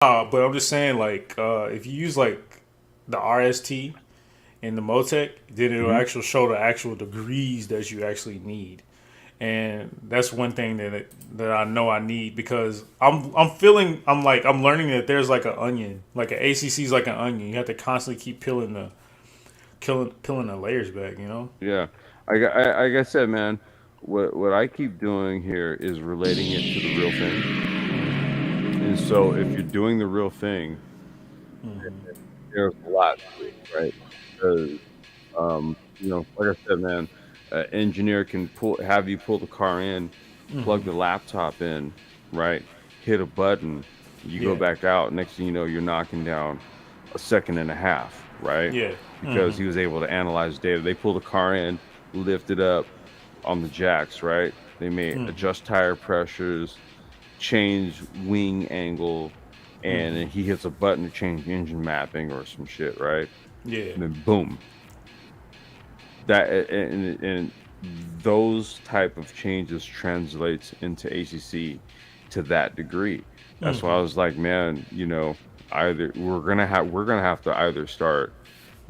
But I'm just saying, like, if you use like the RST and the Motec, then it'll Hmm. actually show the actual degrees that you actually need, and that's one thing that I know I need because I'm feeling I'm learning that there's like an onion, like an ACC is like an onion. You have to constantly keep peeling the layers back. You know. Yeah, like I said, man, what I keep doing here is relating it to the real thing. And so, if you're doing the real thing, there's a lot to it, right? Because like I said, man, an engineer can have you pull the car in, plug the laptop in, right? Hit a button, you go Yeah. back out. Next thing you know, you're knocking down a second and a half, right? Yeah. Because he was able to analyze data. They pull the car in, lift it up on the jacks, right? They may adjust tire pressures, change wing angle, and then he hits a button to change engine mapping or some shit, right? Yeah. And then boom, that and those type of changes translates into ACC to that degree. That's why I was like, man, either we're gonna have to either start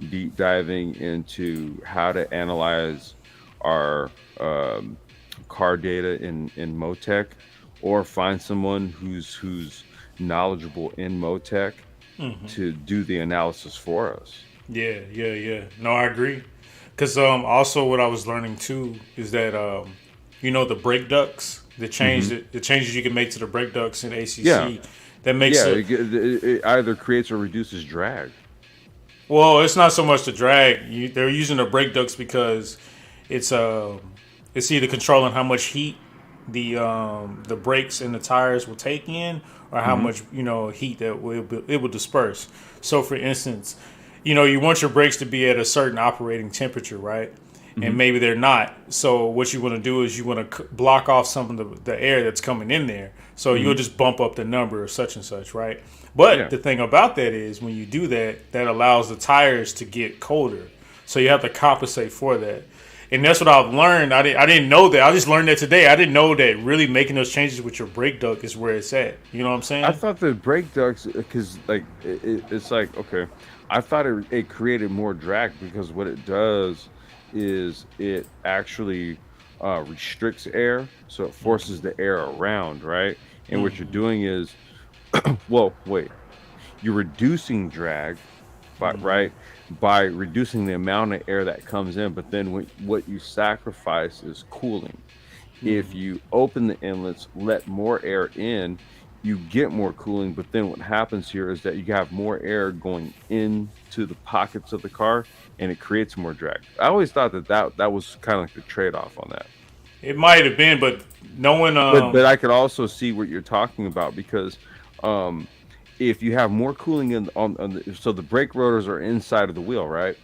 deep diving into how to analyze our car data in Motec, or find someone who's knowledgeable in Motec to do the analysis for us. Yeah, yeah, yeah. No, I agree. Cause also what I was learning too is that the brake ducts, Hmm. the changes you can make to the brake ducts in Yeah, ACC, that makes yeah. a It either creates or reduces drag. well, it's not so much the drag. They're using the brake ducts because it's it's either controlling how much heat the brakes and the tires will take in, or how Hmm. much heat that it will disperse. So, for instance, you want your brakes to be at a certain operating temperature, right? And Hmm. maybe they're not. So what you want to do is you want to block off some of the air that's coming in there. So you'll Hmm. just bump up the number of such and such, right? But Yeah. the thing about that is when you do that, that allows the tires to get colder. So you have to compensate for that. And that's what I've learned. I didn't know that. I just learned that today. I didn't know that really making those changes with your brake duct is where it's at. You know what I'm I saying? thought the brake ducts, because like it's like, okay, I thought it created more drag, because what it does is it actually restricts air, so it forces the air around, right? And what you're doing is, well, wait, you're reducing drag, but right, by reducing the amount of air that comes in, but then what you sacrifice is cooling. If you open the inlets, let more air in, you get more cooling. But then what happens here is that you have more air going into the pockets of the car, and it creates more drag. I always thought that was kind of like the trade off on that. It might have been, but no one. But I could also see what you're talking about, because um, if you have more cooling so the brake rotors are inside of the wheel, right?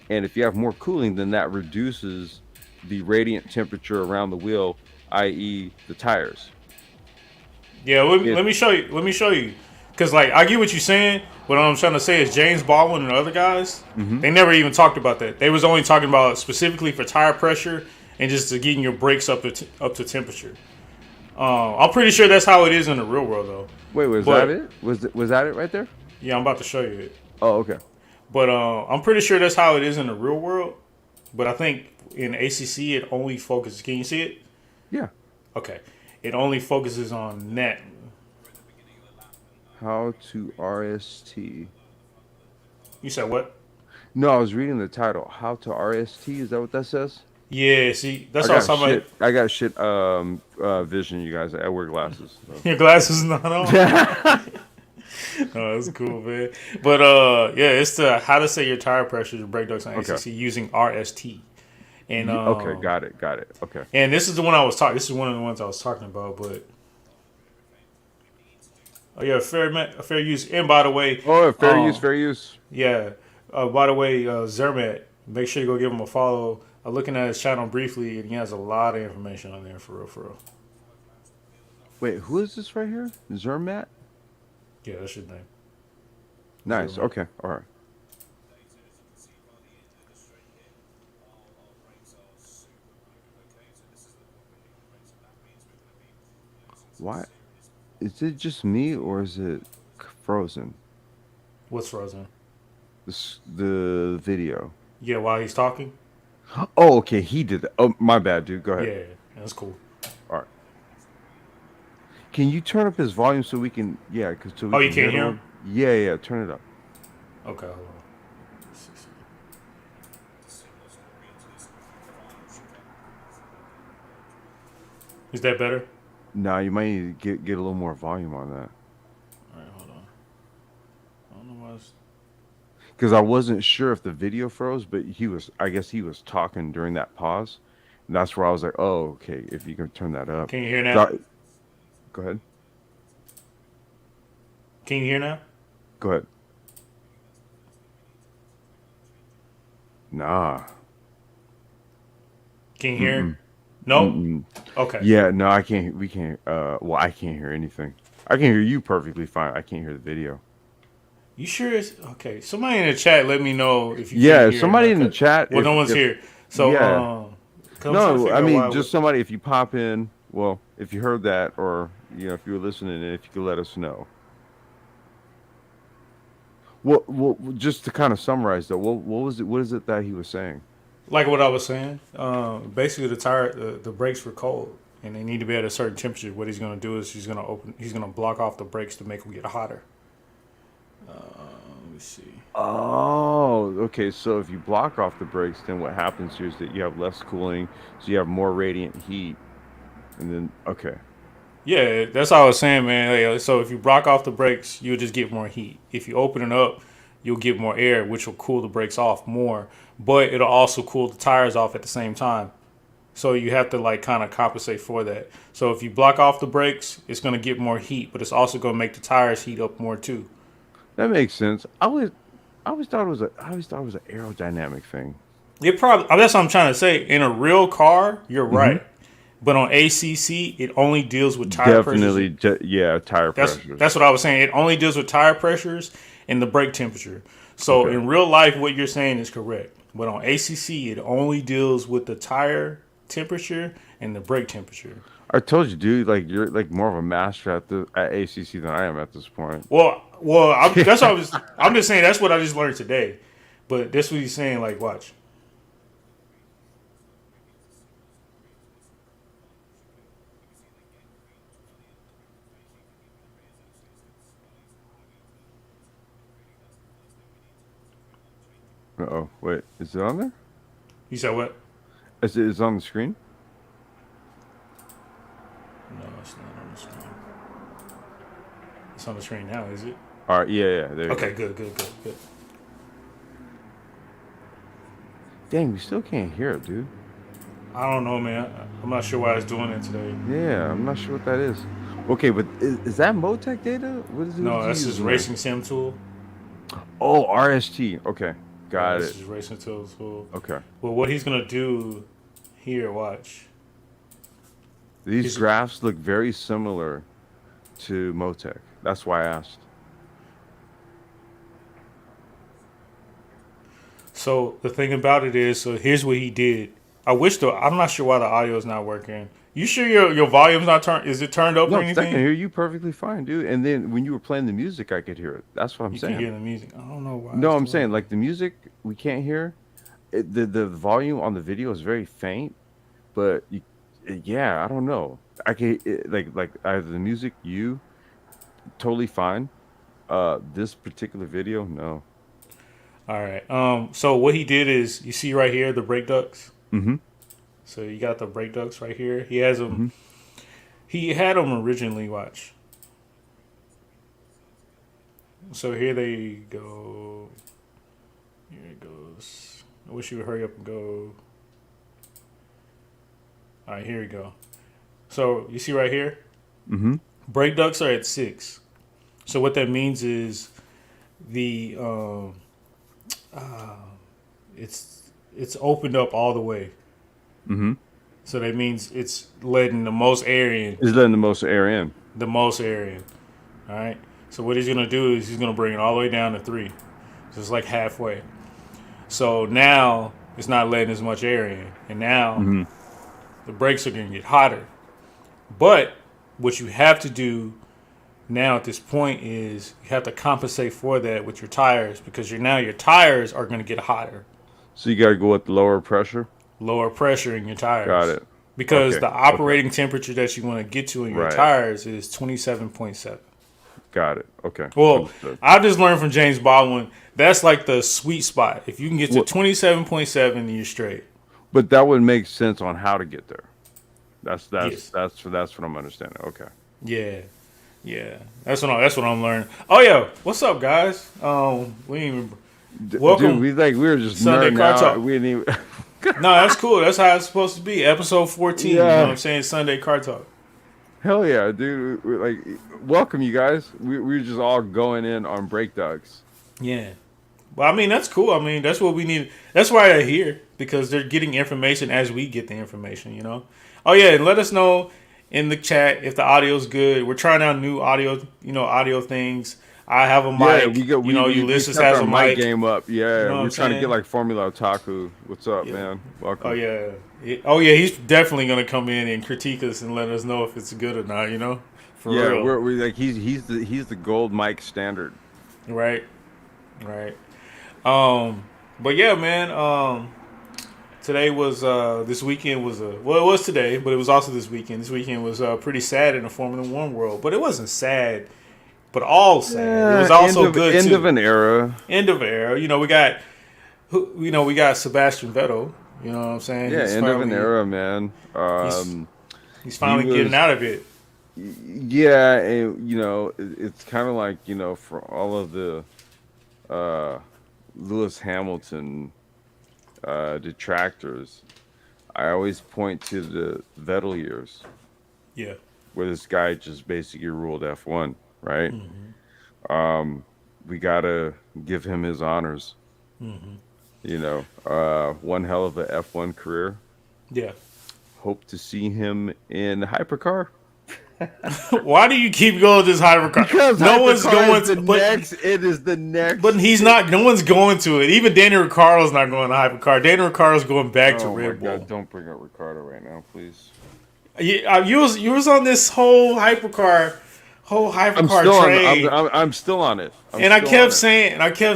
And if you have more cooling, then that reduces the radiant temperature around the wheel, i.e., the tires. Yeah, If let me show you. Let me show you. Because, like, I get what you're saying. What I'm trying to say is James Baldwin and other guys, Mhm. they never even talked about that. They was only talking about specifically for tire pressure and just to getting your brakes up to temperature. I'm pretty sure that's how it is in the real world, though. Wait, was that But, it? Was that it right there? yeah, I'm about to show you it. Oh, okay. But I'm pretty sure that's how it is in the real world. But I think in ACC, it only focuses. Can you see it? Yeah. Okay. It only focuses on net. How to RST. You said what? No, I was reading the title. How to RST. Is that what that says? Yeah, see, that's what I was talking about. I got shit vision, you guys. I wear glasses. So. Your glasses not on. Oh, that's cool, man. But yeah, it's the how to say your tire pressure and brake ducts on Okay. ACC using RST. And Okay, got it. Got it. Okay. this is the one I was talking. This is one of the ones I was talking about. But oh yeah, fair use. And by the way, Oh, fair use, um, fair use. yeah, by the way, Zermatt, make sure you go give him a follow. I'm looking at his channel briefly, and he has a lot of information on there for real, for real. Wait, who is this right here? Zermatt? Yeah, that's your name, Nice. Zermatt. Okay. All right. Why? Is it just me, or is it frozen. What's frozen? The video. Yeah, while he's talking. Oh, okay. He did that. Oh, my bad, dude. Go ahead. Yeah, that's cool. All right. Can you turn up his volume so we can? Yeah, cause so we Oh, you can hear can't it a hear little. him? Yeah, yeah. Turn it up. Okay, hold on. Is that better? Nah, you might need to get a little more volume on that. All right, hold on. I don't know why it's... Because I wasn't sure if the video froze, but he was. I guess he was talking during that pause, and that's where I was like, "Oh, okay. If you can turn that up." Can you hear now? 'Cause go ahead. Can you hear now? Go ahead. Nah. Can you hear? Mm-mm. No? Mm-mm. Okay. Yeah, no, I can't. We can't. Well, I can't hear anything. I can hear you perfectly fine. I can't hear the video. You sure it's... Okay, somebody in the chat let me know if you can't Yeah, hear it. somebody in the Like, chat. well, no one's If here. So, yeah, 'cause I'm trying to no, I figure out why... mean just somebody. If you pop in, well, if you heard that, or if you were listening, and if you could let us know. Well, just to kind of summarize though, what was it? What is it that he was saying? Like what I was saying, basically the brakes were cold, and they need to be at a certain temperature. What he's gonna do is he's gonna block off the brakes to make them get hotter. Let me see. Oh, okay. So if you block off the brakes, then what happens here is that you have less cooling, so you have more radiant heat, and then okay, Yeah, that's all I was saying, man. Like, so if you block off the brakes, you'll just get more heat. If you open it up, you'll get more air, which will cool the brakes off more. But it'll also cool the tires off at the same time. So you have to like kind of compensate for that. So if you block off the brakes, it's gonna get more heat, but it's also gonna make the tires heat up more too. that makes sense. I always thought it was an aerodynamic thing. It probably that's what I'm trying to say. In a real car, you're Hmm. right. But on ACC, it only deals with tire pressures. Definitely, yeah, tire pressures. That's what I was saying. It only deals with tire pressures and the brake temperature. So Okay. in real life, what you're saying is correct. But on ACC, it only deals with the tire temperature and the brake temperature. I told you, dude. Like you're like more of a master at ACC than I am at this point. That's what I was. I'm just saying that's what I just learned today. But that's what he's saying. Like, watch. Oh, wait, is it on there? You said what? Is it on the screen? No, it's not on the screen. It's on the screen now, is it? All right, yeah, yeah. There you Okay, go. good. Dang, we still can't hear it, dude. I don't know, man. I'm not sure why it's doing it today. Yeah, I'm not sure what that is. Okay, but is that Motec data? What No, is that's he his using there? racing sim tool. Oh, RST. Okay, Yeah, got this it. is racing tool. Okay. Well, what he's gonna do here, watch. These He's, graphs look very similar to Motec. That's why I asked. so the thing about it is, so here's what he did. I'm not sure why the audio is not working. You sure your volume's not turned? Is it turned up or No, 'cause I can anything? hear you perfectly fine, dude. And then when you were playing the music, I could hear it. That's what I'm You can hear saying. the music. I don't know why No, it's I'm doing saying that. like the music we can't hear. The volume on the video is very faint, but yeah, I don't know. I can like either the music you totally fine. This particular video, no. All right. So what he did is, you see right here the brake ducts. Mm-hmm. So you got the brake ducts right here. He has them. Mm-hmm. He had them originally. Watch. So here they go. Here it goes. I wish you would hurry up and go. All right, here we go. So you see right here, Mm-hmm. brake ducts are at 6. So what that means is the it's opened up all the way. Mm-hmm. So that means it's letting the most air in. Is letting the most air in. The most air in. All right. So what he's gonna do is he's gonna bring it all the way down to 3. So it's like halfway. So now it's not letting as much air in, and now Mm-hmm. the brakes are gonna get hotter. But what you have to do Now at this point is you have to compensate for that with your tires because your tires are going to get hotter, So you got to go with lower pressure. lower pressure in your Got tires it. because Okay. the Okay. operating temperature that you want to get to in your Right. tires is 27.7. Got it. Okay. Well, Understood. I just learned from James Baldwin that's like the sweet spot. If you can get to What? 27.7, you're straight. But that would make sense on how to get there. Yes. That's what I'm understanding. Okay. Yeah. Yeah. That's what I'm learning. Oh yeah. What's up, guys? We ain't even Dude, welcome we were just Sunday nerding Car out. Talk. We didn't even. No, that's cool. That's how it's supposed to be. Episode 14. You know what I'm Yeah. saying? Sunday Car Talk. Hell yeah, dude. Welcome you guys. We were just all going in on breakdowns. Yeah. Well, I mean, that's cool. I mean, that's what we need. That's why they're here because they're getting information as we get the information, you know? Oh, yeah. And let us know in the chat if the audio's good. We're trying out new audio, audio things. I have a Yeah, mic. we Ulysses stepped has our a mic mic. game up. You Yeah, know what we're I'm trying to get saying? like Formula Otaku. What's up, Yeah. man? Oh, Welcome. yeah. Oh, yeah. He's definitely going to come in and critique us and let us know if it's good or not, For Yeah, real. we like he's the gold mic standard. Right. Right. Um, but yeah, man. Today was this weekend was it was today, but it was also this weekend. This weekend was pretty sad in the Formula One world, but it wasn't sad, but all sad. It was Yeah, also good end of too. an era. End of era. We got Sebastian Vettel. You know what I'm saying? Yeah, end of an era, man. He's he's He finally getting was out of it. yeah, and it's kind of like for all of the uh Lewis Hamilton detractors, I always point to the Vettel years Yeah. where this guy just basically ruled F1, right? Um, we gotta give him his honors. One hell of a F1 career. Yeah. Hope to see him in hypercar. Why do you keep going to this hypercar? Because No one's hypercar going is the to, next. It is the but next. he's not. No one's going to it. Even Daniel Ricciardo's not going to hypercar. Daniel Ricciardo's going back to Oh my Red Bull. God! Don't bring up Ricardo right now, please. You was on this whole hypercar train, I'm still on it. I'm and I still on kept it.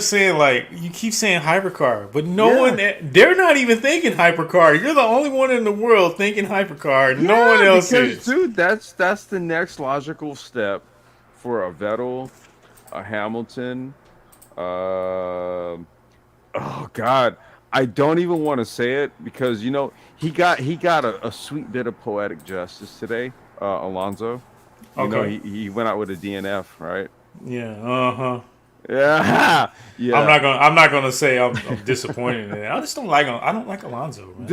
saying, like, you keep saying hypercar, but no one. Yeah. They're not even thinking hypercar. You're the only one in the world thinking hypercar. No one Yeah, else because is. dude, that's the next logical step for a Vettel, a Hamilton. Oh God, I don't even want to say it because he got a sweet bit of poetic justice today. Alonso, Okay. he went out with a DNF, right? Yeah. Uh huh. Yeah, I'm yeah. not gonna. I'm not gonna say I'm disappointed in it. I just don't like him. I don't like Alonso, man.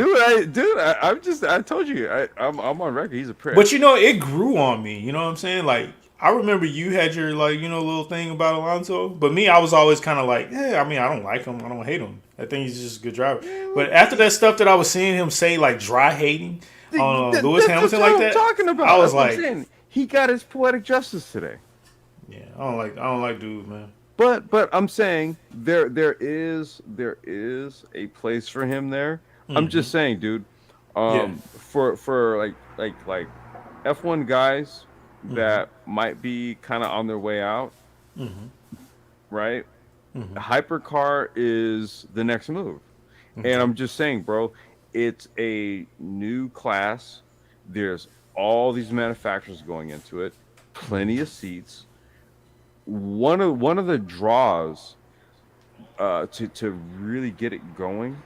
I told you, I'm on record. He's a prick. But it grew on me. You know what I'm saying? Like I remember you had your little thing about Alonso, but me, I was always kind of like, yeah. I mean, I don't like him. I don't hate him. I think he's just a good driver. But after that stuff that I was seeing him say, like dry hating on Lewis That's Hamilton what like I'm that, talking about. I was That's what I'm like, saying. He got his poetic justice today. yeah, I don't like dude, man. But I'm saying there is a place for him there. I'm Hmm. just saying, dude. Yeah. For like F1 guys Hmm. that might be kind of on their way out, Hmm. right? Hmm. Hypercar is the next move. And Okay. I'm just saying, bro, it's a new class. There's all these manufacturers going into it, plenty of seats. One of the draws to really get it going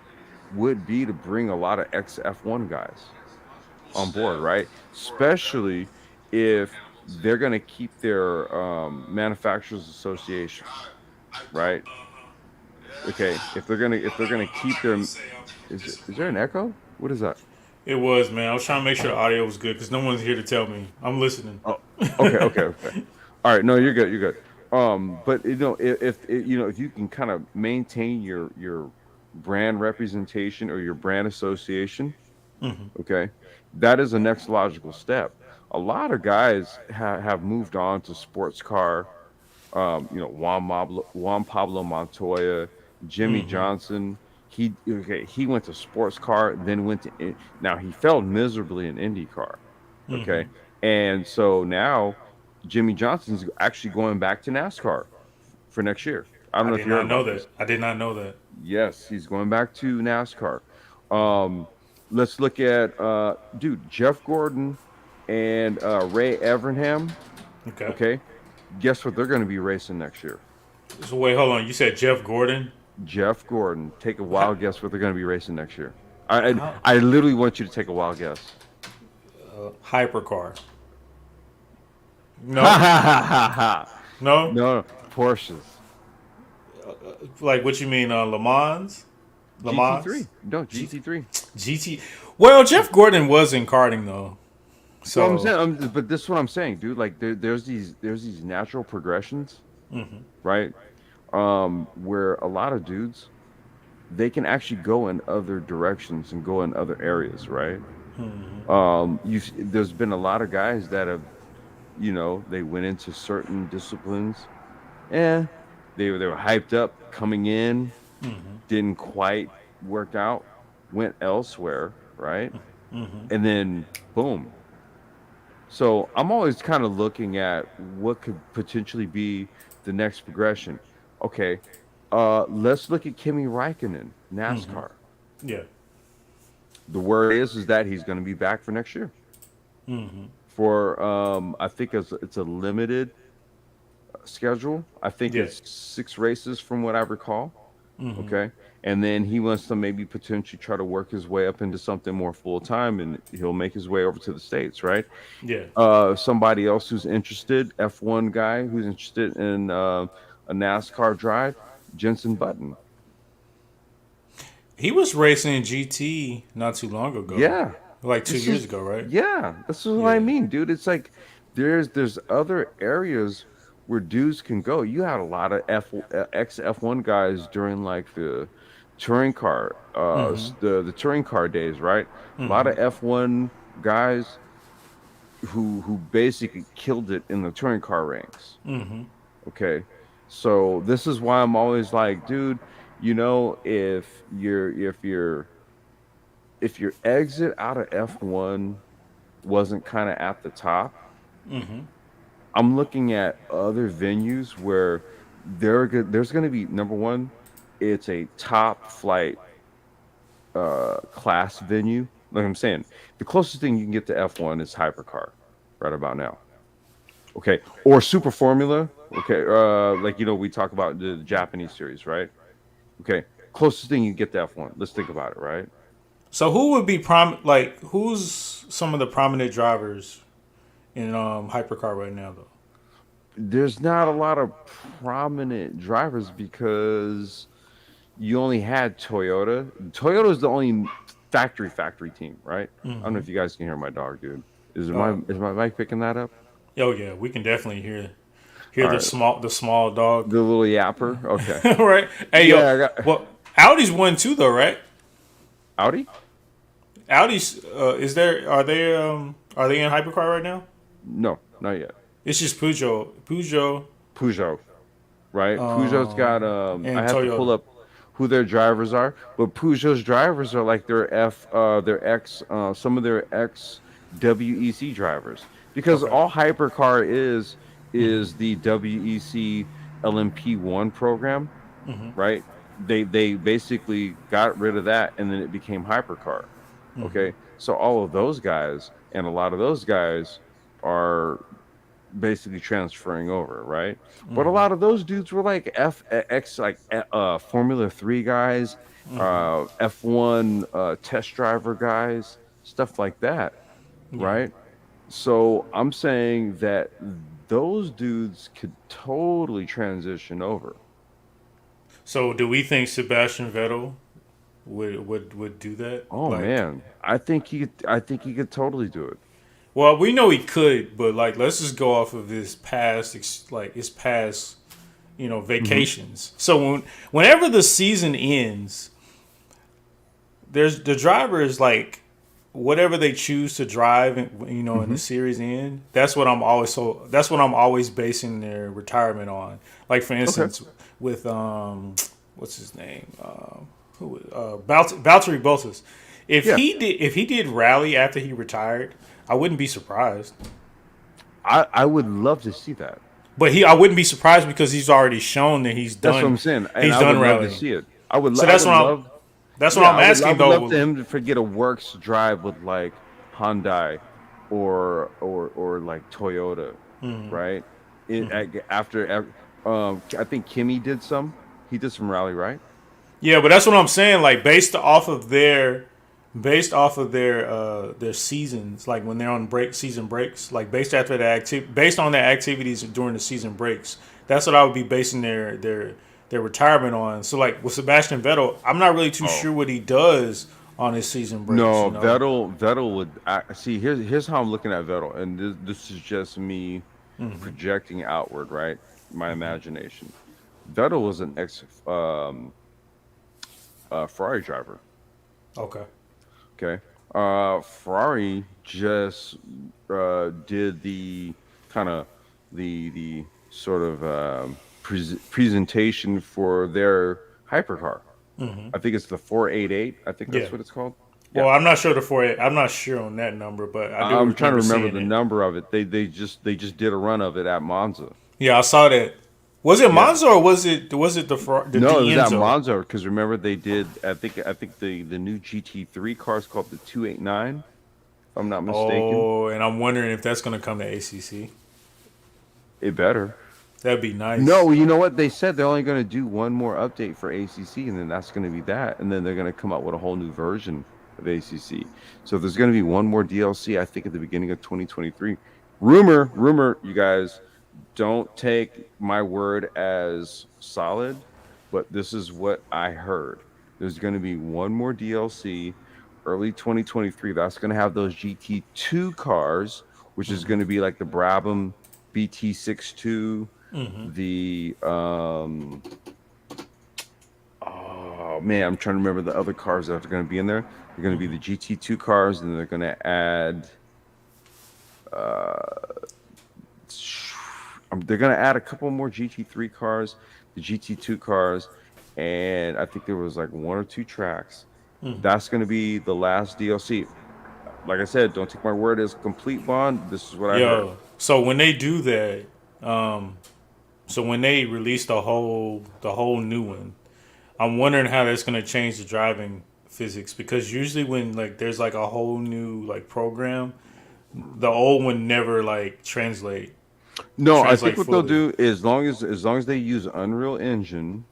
would be to bring a lot of ex F1 guys on board, right? Especially if they're going to keep their manufacturers association, right? Okay, if they're gonna keep their is there an echo? What is that? It was, man. I was trying to make sure the audio was good because no one's here to tell me. I'm listening. Oh, okay. All right, no, you're good. You're good. But if you can kind of maintain your brand representation or your brand association, Hmm. okay, that is the next logical step. A lot of guys have moved on to sports car. Juan Pablo Montoya, Jimmy Hmm. Johnson. He went to sports car, then went to now he failed miserably in IndyCar. Hmm. Okay, and so now Jimmy Johnson's actually going back to NASCAR for next year. I don't I know if did you heard not know about that. this. I did not know that. Yes, he's going back to NASCAR. Um, let's look at dude, Jeff Gordon and Ray Evernham. Okay. Okay, guess what they're going to be racing next year? So wait, hold on. You said Jeff Gordon? Jeff Gordon. Take a How? wild guess what they're going to be racing next year. I, how I literally want you to take a wild guess. hypercar? Ha No, ha ha ha ha. no. No, no, Porsches. Like what you mean? Le Mans? Le Mans? GT3. No, G- GT3. GT. Well, Jeff Gordon was in karting though, Well, I'm so saying, but this is what I'm saying, dude. Like, there's these natural progressions, right? Where a lot of dudes they can actually go in other directions and go in other areas, right? There's been a lot of guys that have, they went into certain disciplines, eh? They were hyped up coming in, didn't quite work out, went elsewhere, right? And then boom. So I'm always kind of looking at what could potentially be the next progression. Okay, let's look at Kimi Raikkonen, NASCAR. yeah. The word is that he's going to be back for next year. For I think it's a limited schedule. I think Yeah. it's 6 races from what I recall. Okay. And then he wants to maybe potentially try to work his way up into something more full time and he'll make his way over to the States, right? Yeah. Somebody else who's interested, F1 guy who's interested in a NASCAR drive, Jensen Button. He was racing GT not too long ago, Yeah. like two This years is ago, right? yeah, this is what I Yeah. mean, dude. It's like there's other areas where dudes can go. You had a lot of ex F1 guys during like the touring car the touring car days, right? A lot of F1 guys who basically killed it in the touring car ranks. Okay. So this is why I'm always like, dude, if your exit out of F1 wasn't kind of at the top, I'm looking at other venues where there's going to be number one, it's a top flight class venue. Like I'm saying, the closest thing you can get to F1 is hypercar right about now. Okay, or Super Formula. Okay, like we talk about the Japanese series, right? Okay, closest thing you get to F1. Let's think about it, right? So who would be like who's some of the prominent drivers in hypercar right now though? There's not a lot of prominent drivers because you only had Toyota. Toyota is the only factory team, right? I don't know if you guys can hear my dog, dude. Uh, Is my mic picking that up? oh yeah, we can definitely hear All right, the small dog. the little yapper. Okay, Right? Hey yeah, yo, I got well Audi's won too though, right? Audi. Audi's are they in hypercar right now? No, not yet. It's just Peugeot, Peugeot, right? Peugeot's got I and have to pull Toyota. up who their drivers are, but Peugeot's drivers are like some of their ex WEC drivers because Okay. all hypercar is the WEC LMP1 program, right? They basically got rid of that and then it became hypercar. Okay, so all of those guys and a lot of those guys are basically transferring over, right? But a lot of those dudes were like Formula 3 guys, F1 test driver guys, stuff like that, Yeah. right? So I'm saying that those dudes could totally transition over. So do we think Sebastian Vettel would do that? Oh Like, man, I think he could totally do it. well, we know he could, but like, let's just go off of his past, his past, Hmm. vacations. So whenever the season ends, there's the driver is like whatever they choose to drive, in Hmm. the series end. That's what I'm always basing their retirement on. Like for Okay. instance, with what's his name, Valtteri Bottas. If Yeah. he did rally after he retired, I wouldn't be surprised. I would love to see that. But I wouldn't be surprised because he's already shown that That's what I'm saying, and he's I done would love to rallying. see it. So I would love, that's what yeah, I'm I asking would love though. to him to get a works drive with like Hyundai or like Toyota, right? After I think Kimmy did some. He did some rally, right? Yeah, but that's what I'm saying. Like based off of their seasons, like when they're on season breaks, like based on their activities during the season breaks. That's what I would be basing their retirement on. So like with Sebastian Vettel, I'm not really too Oh sure what he does on his season breaks. no, You know. Vettel would see. Here's how I'm looking at Vettel, and this is just me projecting outward, right? My imagination. Vettel was an ex Ferrari driver. Okay. Okay. Ferrari just did the kind of the sort of presentation for their hypercar. I think it's the 488. I think Yeah. that's what it's called. Yeah. Well, I'm not sure I'm not sure on that number, but I do I'm trying to remember remember seeing the it. number of it. They just did a run of it at Monza. Yeah, I saw that. Was it Yeah. Monza or was it the No, it was at Dienzo? Monza because remember they did. I think the new GT3 car is called the 289. If I'm not mistaken. Oh, and I'm wondering if that's going to come to ACC. It better. That'd be nice. No, you know what? They said they're only going to do one more update for ACC, and then that's going to be that. And then they're going to come out with a whole new version of ACC. So there's going to be one more DLC, I think, at the beginning of 2023. Rumor, you guys, don't take my word as solid, but this is what I heard. There's going to be one more DLC early 2023 that's going to have those GT2 cars, which is going to be like the Brabham BT62, the oh man, I'm trying to remember the other cars that are going to be in there. They're going to be the GT2 cars, and they're going to add they're going to add a couple more GT3 cars, the GT2 cars, and I think there was like one or two tracks. That's going to be the last DLC. Like I said, don't take my word as complete, Bond. This is what I heard. Yo, so when they do that, so when they release the whole new one, I'm wondering how that's going to change the driving physics because usually when like there's like a whole new like program, the old one never like No, I think translate what they'll fully. do is as long as they use Unreal Engine,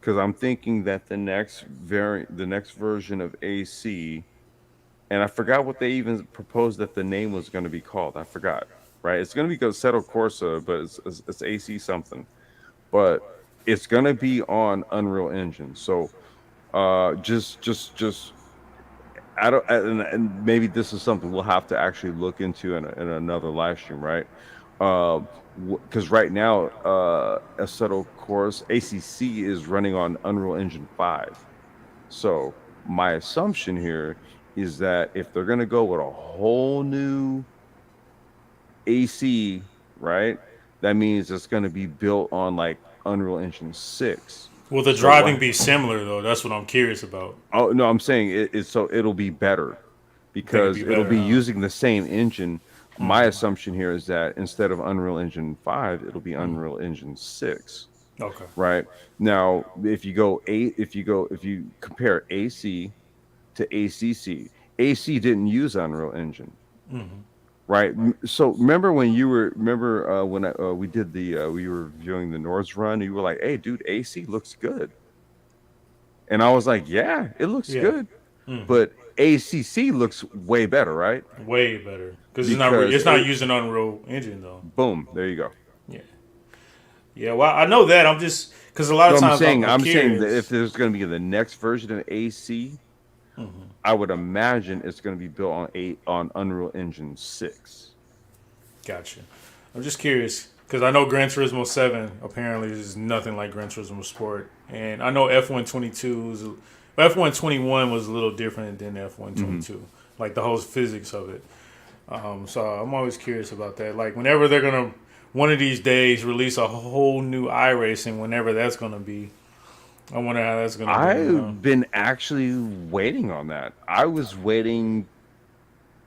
because I'm thinking that the next version of AC, and I forgot what they even proposed that the name was going to be called. I forgot. Right, it's going to be Assetto Corsa, but it's AC something. But it's going to be on Unreal Engine. So just I don't, and maybe this is something we'll have to actually look into in another live stream, right? Because right now, Assetto Course ACC is running on Unreal Engine 5. So my assumption here is that if they're going to go with a whole new AC, right, that means it's going to be built on like Unreal Engine 6. Will the So driving what? be similar though? That's what I'm curious about. Oh no, I'm saying it's so it'll be better Think it'd because be it'll better, be huh? using the same engine. My assumption here is that instead of Unreal Engine 5, it'll be Unreal Engine 6. Okay. Right? Now, if you compare AC to ACC, AC didn't use Unreal Engine, right? So remember when when we did we were reviewing the Nords run, you were like, "Hey, dude, AC looks good," and I was like, "Yeah, it looks Yeah. good." But ACC looks way better, right? Way better because Because it's not using Unreal Engine though. boom, there you go. Yeah. Yeah. Well, I know that. I'm just because a lot So of times I'm I'm saying that if curious. there's going to be the next version of AC, I would imagine it's going to be built on Unreal Engine 6. Gotcha. I'm just curious because I know Gran Turismo 7 apparently is nothing like Gran Turismo Sport, and I know F121 was a little different than Hmm. F122, like the whole physics of it. So I'm always curious about that. Like whenever they're gonna one of these days release a whole new iRacing, whenever that's gonna be, I wonder how that's gonna be. You know? I've been actually waiting on that. I was waiting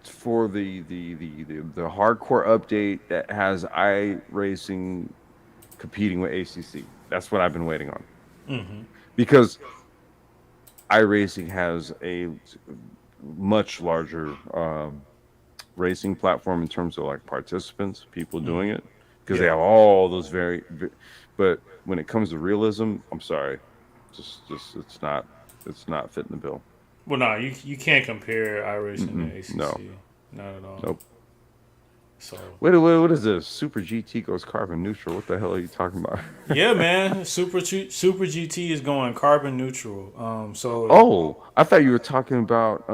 for the hardcore update that has iRacing competing with ACC. That's what I've been waiting on because iRacing has a much larger racing platform in terms of like participants, people doing it, because they Yeah. have all those but when it comes to realism, I'm sorry, just it's not fitting the bill. Well, no, you can't compare iRacing to No, ACC. Not at all. nope. So What is this? Super GT goes carbon neutral. What the hell are you talking about? yeah, man, Super GT is going carbon neutral. So Oh, I thought you were talking about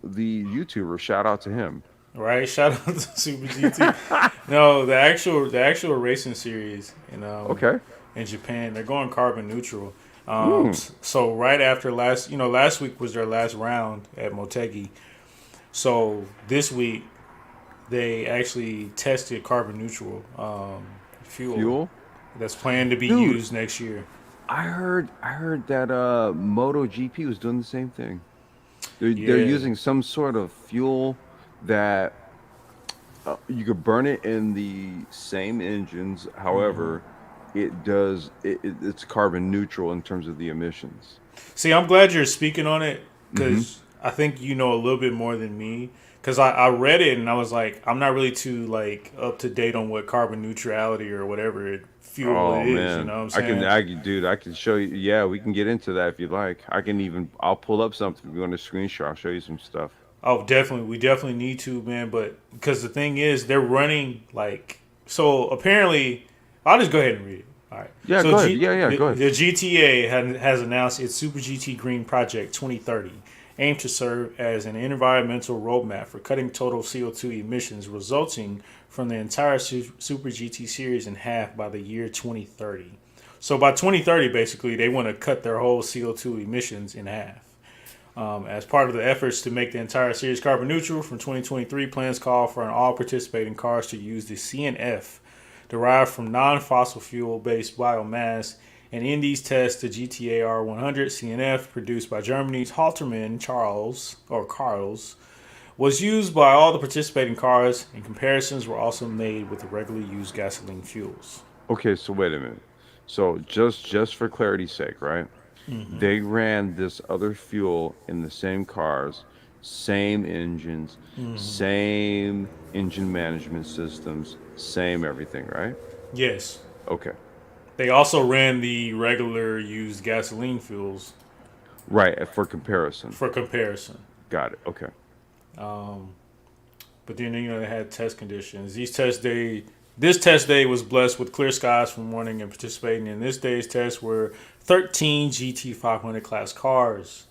the YouTuber. Shout out to him. right, shout out to Super GT. No, the actual racing series Okay. in Japan, they're going carbon neutral. Mm. So right after last week was their last round at Motegi. So this week they actually tested carbon neutral fuel Fuel, that's planned to be dude. used next year. I heard that MotoGP was doing the same thing. They're Yeah. using some sort of fuel that you could burn it in the same engines. However, it's carbon neutral in terms of the emissions. See, I'm glad you're speaking on it Mm-hmm. because I think you know a little bit more than me. Because I read it and I was like, I'm not really too like up to date on what carbon neutrality or whatever fuel Oh it is. You man, know what I'm saying? dude, I can show you. Yeah, we can get into that if you like. I'll pull up something. If you want a screenshot, I'll show you some stuff. Oh, definitely. We definitely need to, man. But because the thing is, they're running like so. Apparently, I'll just go ahead and read it. All right. Yeah, So go ahead. Yeah, the, go ahead. the GTA has announced its Super GT Green Project 2030, aimed to serve as an environmental roadmap for cutting total CO2 emissions resulting from the entire Super GT series in half by the year 2030. So by 2030, basically, they want to cut their whole CO2 emissions in half. As part of the efforts to make the entire series carbon neutral from 2023, plans call for all participating cars to use the CNF derived from non-fossil fuel-based biomass. And in these tests, the GTA R100 CNF, produced by Germany's Haltermann Carls, was used by all the participating cars, and comparisons were also made with the regularly used gasoline fuels. Okay, so wait a minute. So just for clarity's sake, right? They ran this other fuel in the same cars, same engines, same engine management systems, same everything, right? Yes. Okay. They also ran the regular used gasoline fuels Right, for comparison. for comparison. Got it. Okay. But then they had test conditions. This test day was blessed with clear skies from morning, and participating in this day's test were 13 GT500 class cars.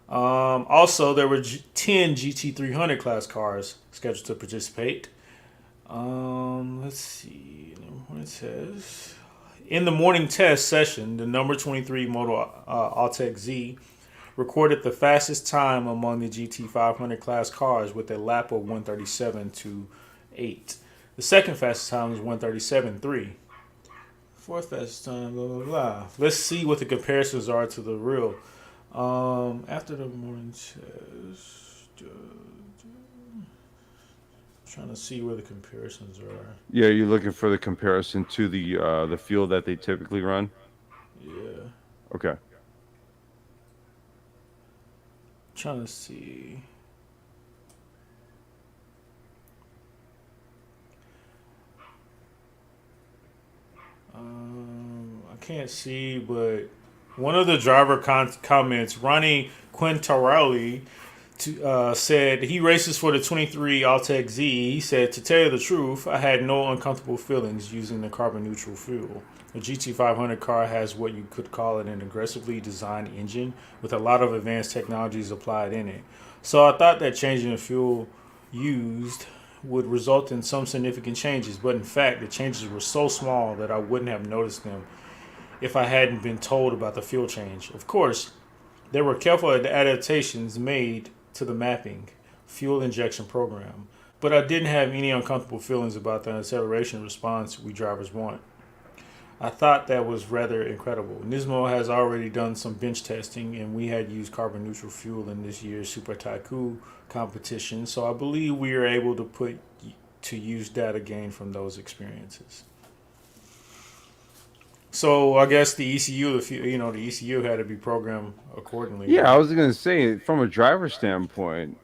Also, there were 10 GT300 class cars scheduled to participate. Let's see what it says. In the morning test session, the number 23 Moto Altec Z recorded the fastest time among the GT500 class cars with a lap of 137.28. The second fastest time was 137.3. Fourth fastest time, blah blah blah. Let's see what the comparisons are to the real. After the morning test, trying to see where the comparisons are. Yeah, you're looking for the comparison to the fuel that they typically run. Yeah, Okay. trying to see. I can't see, but one of the driver comments, Ronnie Quintarelli, said he races for the 23 Altec Z. He said, to tell you the truth, I had no uncomfortable feelings using the carbon neutral fuel. The GT500 car has what you could call an aggressively designed engine with a lot of advanced technologies applied in it. So I thought that changing the fuel used would result in some significant changes, but in fact, the changes were so small that I wouldn't have noticed them if I hadn't been told about the fuel change. Of course, there were careful adaptations made to the mapping fuel injection program, but I didn't have any uncomfortable feelings about the acceleration response we drivers want. I thought that was rather incredible. Nismo has already done some bench testing, and we had used carbon neutral fuel in this year's Super Taku competition. So I believe we are able to use data gained from those experiences. So I guess the ECU, if the ECU had to be programmed accordingly, Yeah, I right? was gonna say from a driver standpoint,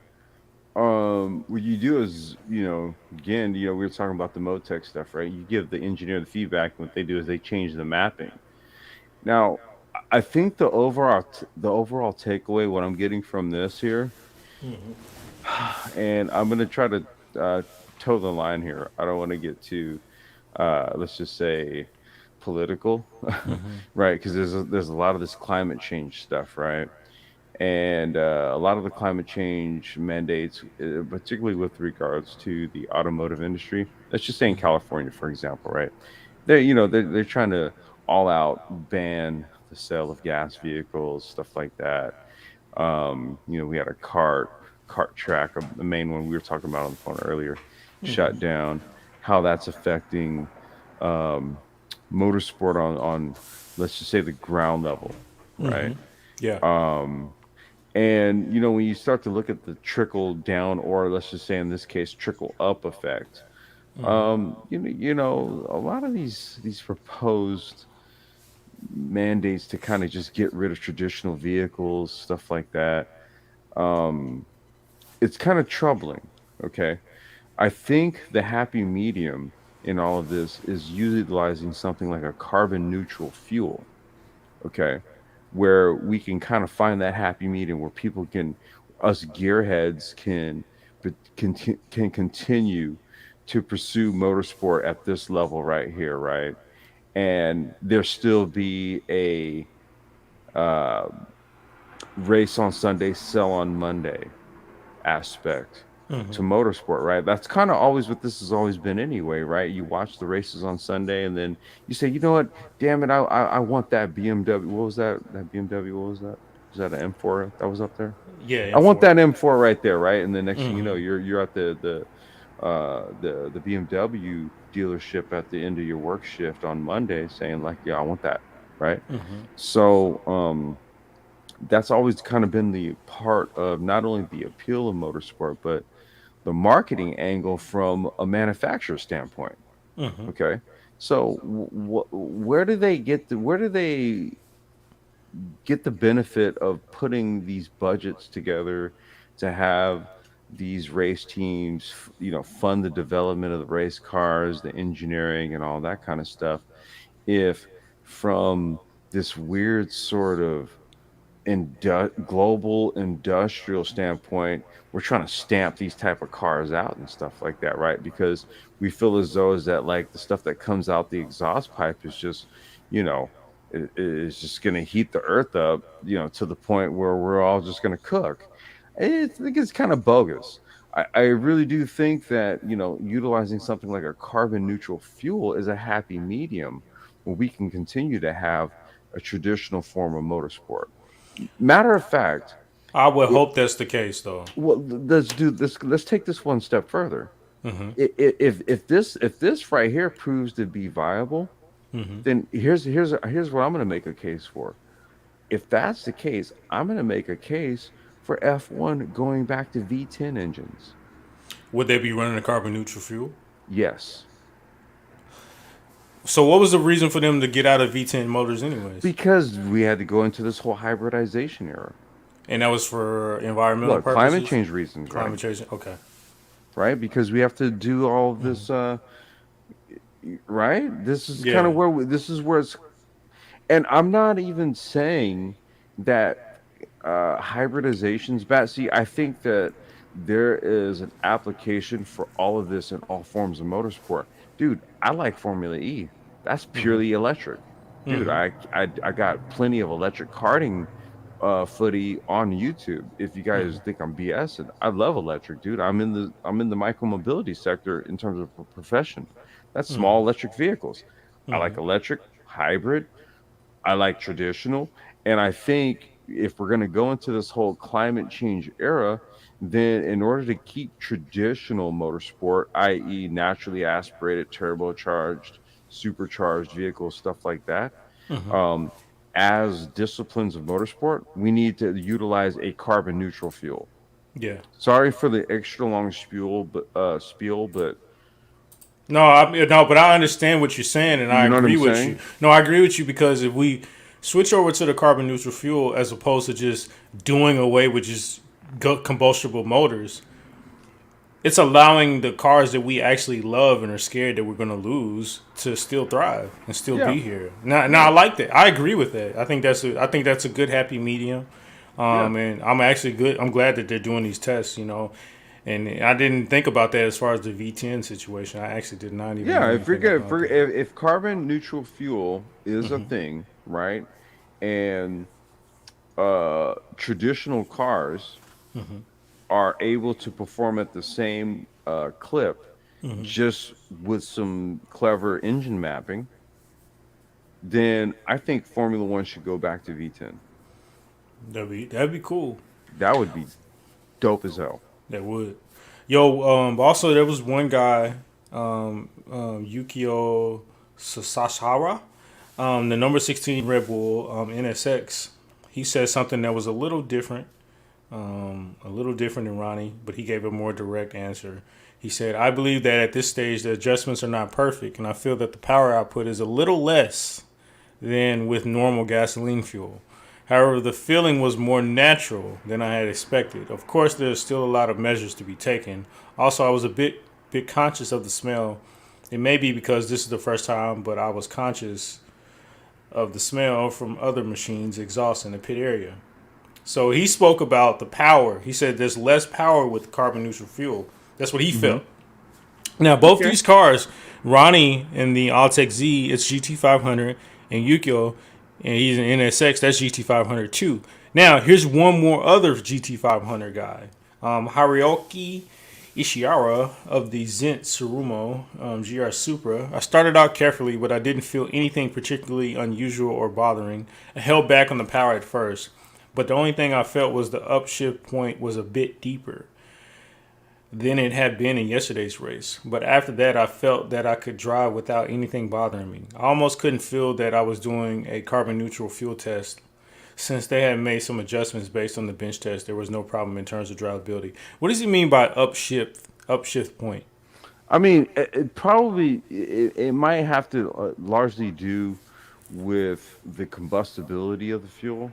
what you do is, again, we were talking about the Motec stuff, right? You give the engineer the feedback, and what they do is they change the mapping. Now, I think the overall takeaway, what I'm getting from this here, and I'm gonna try to uh, toe the line here. I don't want to get too, let's just say, political, right? Because there's a lot of this climate change stuff, right? And a lot of the climate change mandates, particularly with regards to the automotive industry. Let's just say in California, for example, right? They're trying to all out ban the sale of gas vehicles, stuff like that. We had a cart track, the main one we were talking about on the phone earlier, shut down. How that's affecting um, motorsport on let's just say the ground level, right? Yeah. Um, and when you start to look at the trickle down, or let's just say in this case, trickle up effect, a lot of these proposed mandates to kind of just get rid of traditional vehicles, stuff like that. Um, it's kind of troubling. Okay, I think the happy medium in all of this is utilizing something like a carbon neutral fuel. Okay, where we can kind of find that happy medium where people can, us gearheads can, can continue to pursue motorsport at this level right here, right? And there still be a uh, race on Sunday, sell on Monday aspect to motorsport, right? That's kind of always what this has always been anyway, right? You watch the races on Sunday, and then you say, you know what? Damn it, I want that BMW. What was that? That BMW. What was that? Was that an M4 that was up there? Yeah, I want M4. that M4 right there, right? And the next thing you know, you're at the BMW dealership at the end of your work shift on Monday, saying like, yeah, I want that, right? So that's always kind of been the part of not only the appeal of motorsport, but the marketing angle from a manufacturer standpoint. Okay, so where do they get the benefit of putting these budgets together to have these race teams, fund the development of the race cars, the engineering, and all that kind of stuff? If from this weird sort of global industrial standpoint, we're trying to stamp these type of cars out and stuff like that, right? Because we feel as though is that like the stuff that comes out the exhaust pipe is just, you know, is just going to heat the earth up, to the point where we're all just going to cook. I think it's kind of bogus. I really do think that, utilizing something like a carbon neutral fuel is a happy medium where we can continue to have a traditional form of motorsport. Matter of fact, I would it, hope that's the case, though. well, let's do this. Let's take this one step further. If this right here proves to be viable, then here's what I'm going to make a case for. If that's the case, I'm going to make a case for F1 going back to V10 engines. Would they be running a carbon neutral fuel? Yes, So what was the reason for them to get out of V10 motors, anyways? because we had to go into this whole hybridization era. And that was for environmental What, climate purposes, change reasons, right? climate change. Okay. Right, because we have to do all of this. Right, this is kind Yeah. of this is where it's, and I'm not even saying that hybridization's bad. See, I think that there is an application for all of this in all forms of motorsport. Dude, I like Formula E. That's purely electric. Dude, I got plenty of electric karting footy on YouTube. If you guys think I'm BSing, I love electric, dude. I'm in the micromobility sector in terms of profession. That's small electric vehicles. I like electric, hybrid, I like traditional. And I think if we're going to go into this whole climate change era, then in order to keep traditional motorsport, i.e., naturally aspirated, turbocharged, supercharged vehicles, stuff like that. Um, as disciplines of motorsport, we need to utilize a carbon neutral fuel. Yeah. Sorry for the extra long spiel, but No, but I understand what you're saying, and I you know what agree I'm with you. saying? No, I agree with you because if we switch over to the carbon neutral fuel as opposed to just doing away with just combustible motors, it's allowing the cars that we actually love and are scared that we're going to lose to still thrive and still Yeah, be here. Now I yeah, like that. I agree with that. I think that's a good happy medium. yeah, And I'm actually good. I'm glad that they're doing these tests. And I didn't think about that as far as the V10 situation. I actually did not even yeah. know If we anything get about that. if carbon neutral fuel is a thing, right? And traditional cars are able to perform at the same clip, just with some clever engine mapping, then I think Formula One should go back to V10. That'd be cool. That would be dope as hell. That would. Yo, also there was one guy, Yukio Sasahara, the number 16 Red Bull NSX. He said something that was a little different than Ronnie, but he gave a more direct answer. He said, "I believe that at this stage the adjustments are not perfect, and I feel that the power output is a little less than with normal gasoline fuel. However, the feeling was more natural than I had expected. Of course, there's still a lot of measures to be taken. Also, I was a bit conscious of the smell. It may be because this is the first time, but I was conscious of the smell from other machines' exhaust in the pit area." So he spoke about the power. He said there's less power with carbon neutral fuel. That's what he Hmm. felt. Now, both Okay. these cars, Ronnie in the Altec Z, it's GT500, and Yukio, and he's an NSX, that's GT500 too. Now, here's one more other GT500 guy, Harioki Ishihara of the Zent Tsurumo GR Supra. I started out carefully, but I didn't feel anything particularly unusual or bothering. I held back on the power at first, but the only thing I felt was the upshift point was a bit deeper than it had been in yesterday's race. But after that, I felt that I could drive without anything bothering me. I almost couldn't feel that I was doing a carbon neutral fuel test. Since they had made some adjustments based on the bench test, there was no problem in terms of drivability. What does he mean by upshift point? I mean, it probably it might have to largely do with the combustibility of the fuel.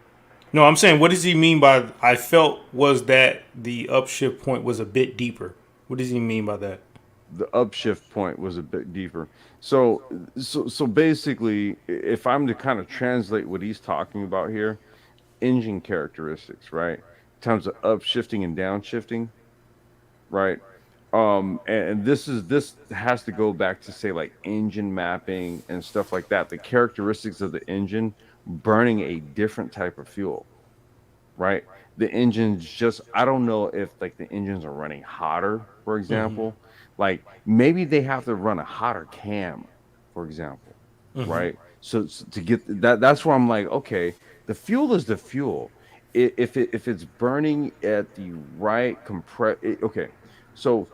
No, I'm saying what does he mean by I felt was that the upshift point was a bit deeper. What does he mean by that? The upshift point was a bit deeper. So basically, if I'm to kind of translate what he's talking about here, engine characteristics, right? In terms of upshifting and downshifting, right? And this has to go back to say like engine mapping and stuff like that. The characteristics of the engine burning a different type of fuel, right? The engines just I don't know if like the engines are running hotter, for example. Like maybe they have to run a hotter cam, for example, right? So to get that's where I'm like, okay, the fuel is the fuel. If it's burning at the right okay. So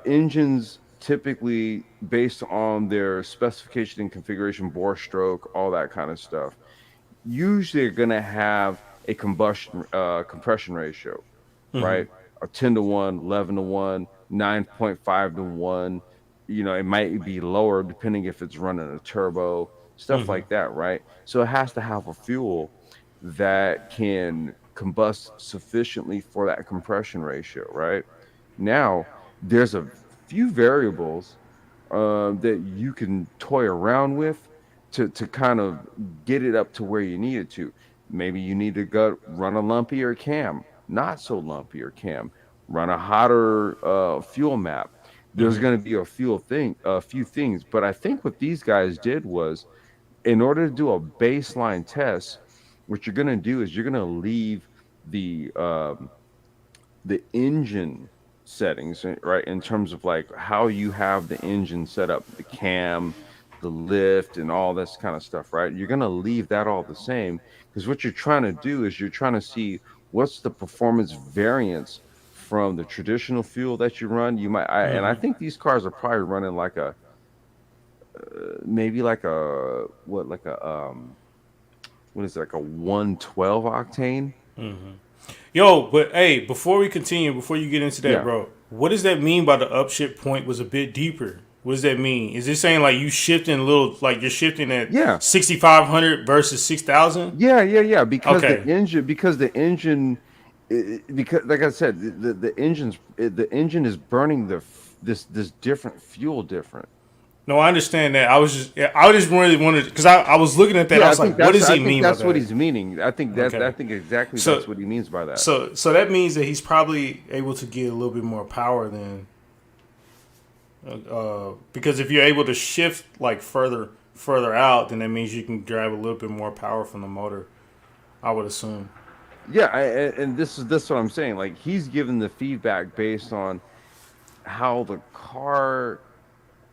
engines typically based on their specification and configuration, bore stroke, all that kind of stuff usually are going to have a combustion compression ratio, right? A 10 to 1, 11 to 1, 9.5 to 1. You know, it might be lower depending if it's running a turbo, stuff like that, right? So it has to have a fuel that can combust sufficiently for that compression ratio, right? Now, there's a few variables that you can toy around with to kind of get it up to where you need it to. Maybe you need to go run a lumpier cam, not so lumpier cam, run a hotter fuel map. There's going to be a few things, but I think what these guys did was, in order to do a baseline test, what you're going to do is you're going to leave the the engine settings, right? In terms of like how you have the engine set up, the cam, the lift, and all this kind of stuff, right? You're going to leave that all the same because what you're trying to do is you're trying to see what's the performance variance from the traditional fuel that you run. And I think these cars are probably running like maybe like a what is it, like a 112 octane. Yo, but hey, before we continue, before you get into that, Yeah, bro, what does that mean by the upshift point was a bit deeper? What does that mean? Is it saying like you shifting a little, like you're shifting at yeah, 6,500 versus 6,000? yeah, Okay. because the engine because like I said, the engine is burning this different fuel different. No, I understand that. I just really wanted, because I was looking at that. I Yeah, was like, what does I he think mean by that's what that? he's meaning. I Okay. think exactly that's So, what he means by that. so that means that he's probably able to get a little bit more power than, because if you're able to shift like further out, then that means you can grab a little bit more power from the motor. I would assume. Yeah, and this is what I'm saying. Like he's given the feedback based on how the car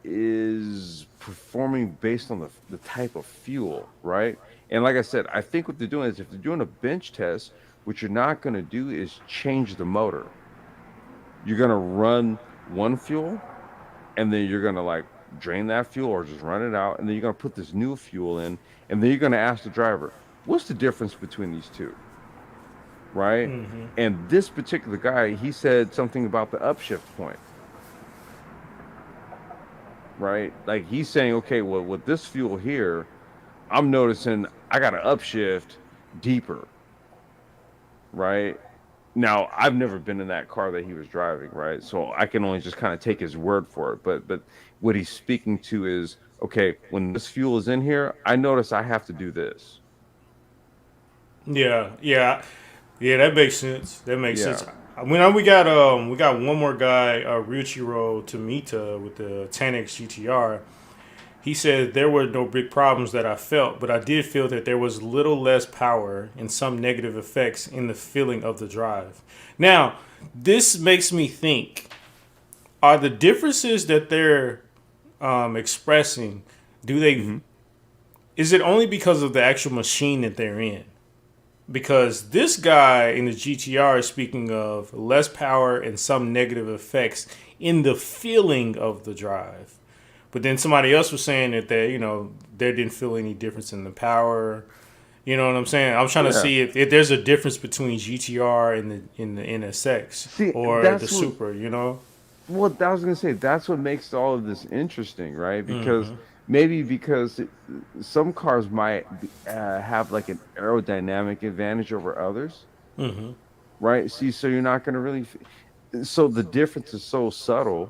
is performing based on the type of fuel, right? And like I said, I think what they're doing is if they're doing a bench test, what you're not going to do is change the motor. You're going to run one fuel and then you're going to like drain that fuel or just run it out and then you're going to put this new fuel in and then you're going to ask the driver, what's the difference between these two, right? And this particular guy, he said something about the upshift point, right? Like he's saying, okay, well, with this fuel here, I'm noticing I got to upshift deeper, right? Now, I've never been in that car that he was driving, right? So I can only just kind of take his word for it. But what he's speaking to is, okay, when this fuel is in here, I notice I have to do this. Yeah, yeah, yeah. That makes sense. That makes Yeah. sense. We got one more guy, Ryuichiro Tomita with the 10X GTR. He said there were no big problems that I felt, but I did feel that there was little less power and some negative effects in the feeling of the drive. Now, this makes me think: are the differences that they're expressing? Do they? Hmm. Is it only because of the actual machine that they're in? Because this guy in the GTR is speaking of less power and some negative effects in the feeling of the drive. But then somebody else was saying that they didn't feel any difference in the power. You know what I'm saying? I'm trying to Yeah. see if there's a difference between GTR and the NSX See, or the that's what, Super. You know? what I was going to say. That's what makes all of this interesting, right? Because maybe because some cars might have like an aerodynamic advantage over others, right? See, so you're not going to really. So the difference is so subtle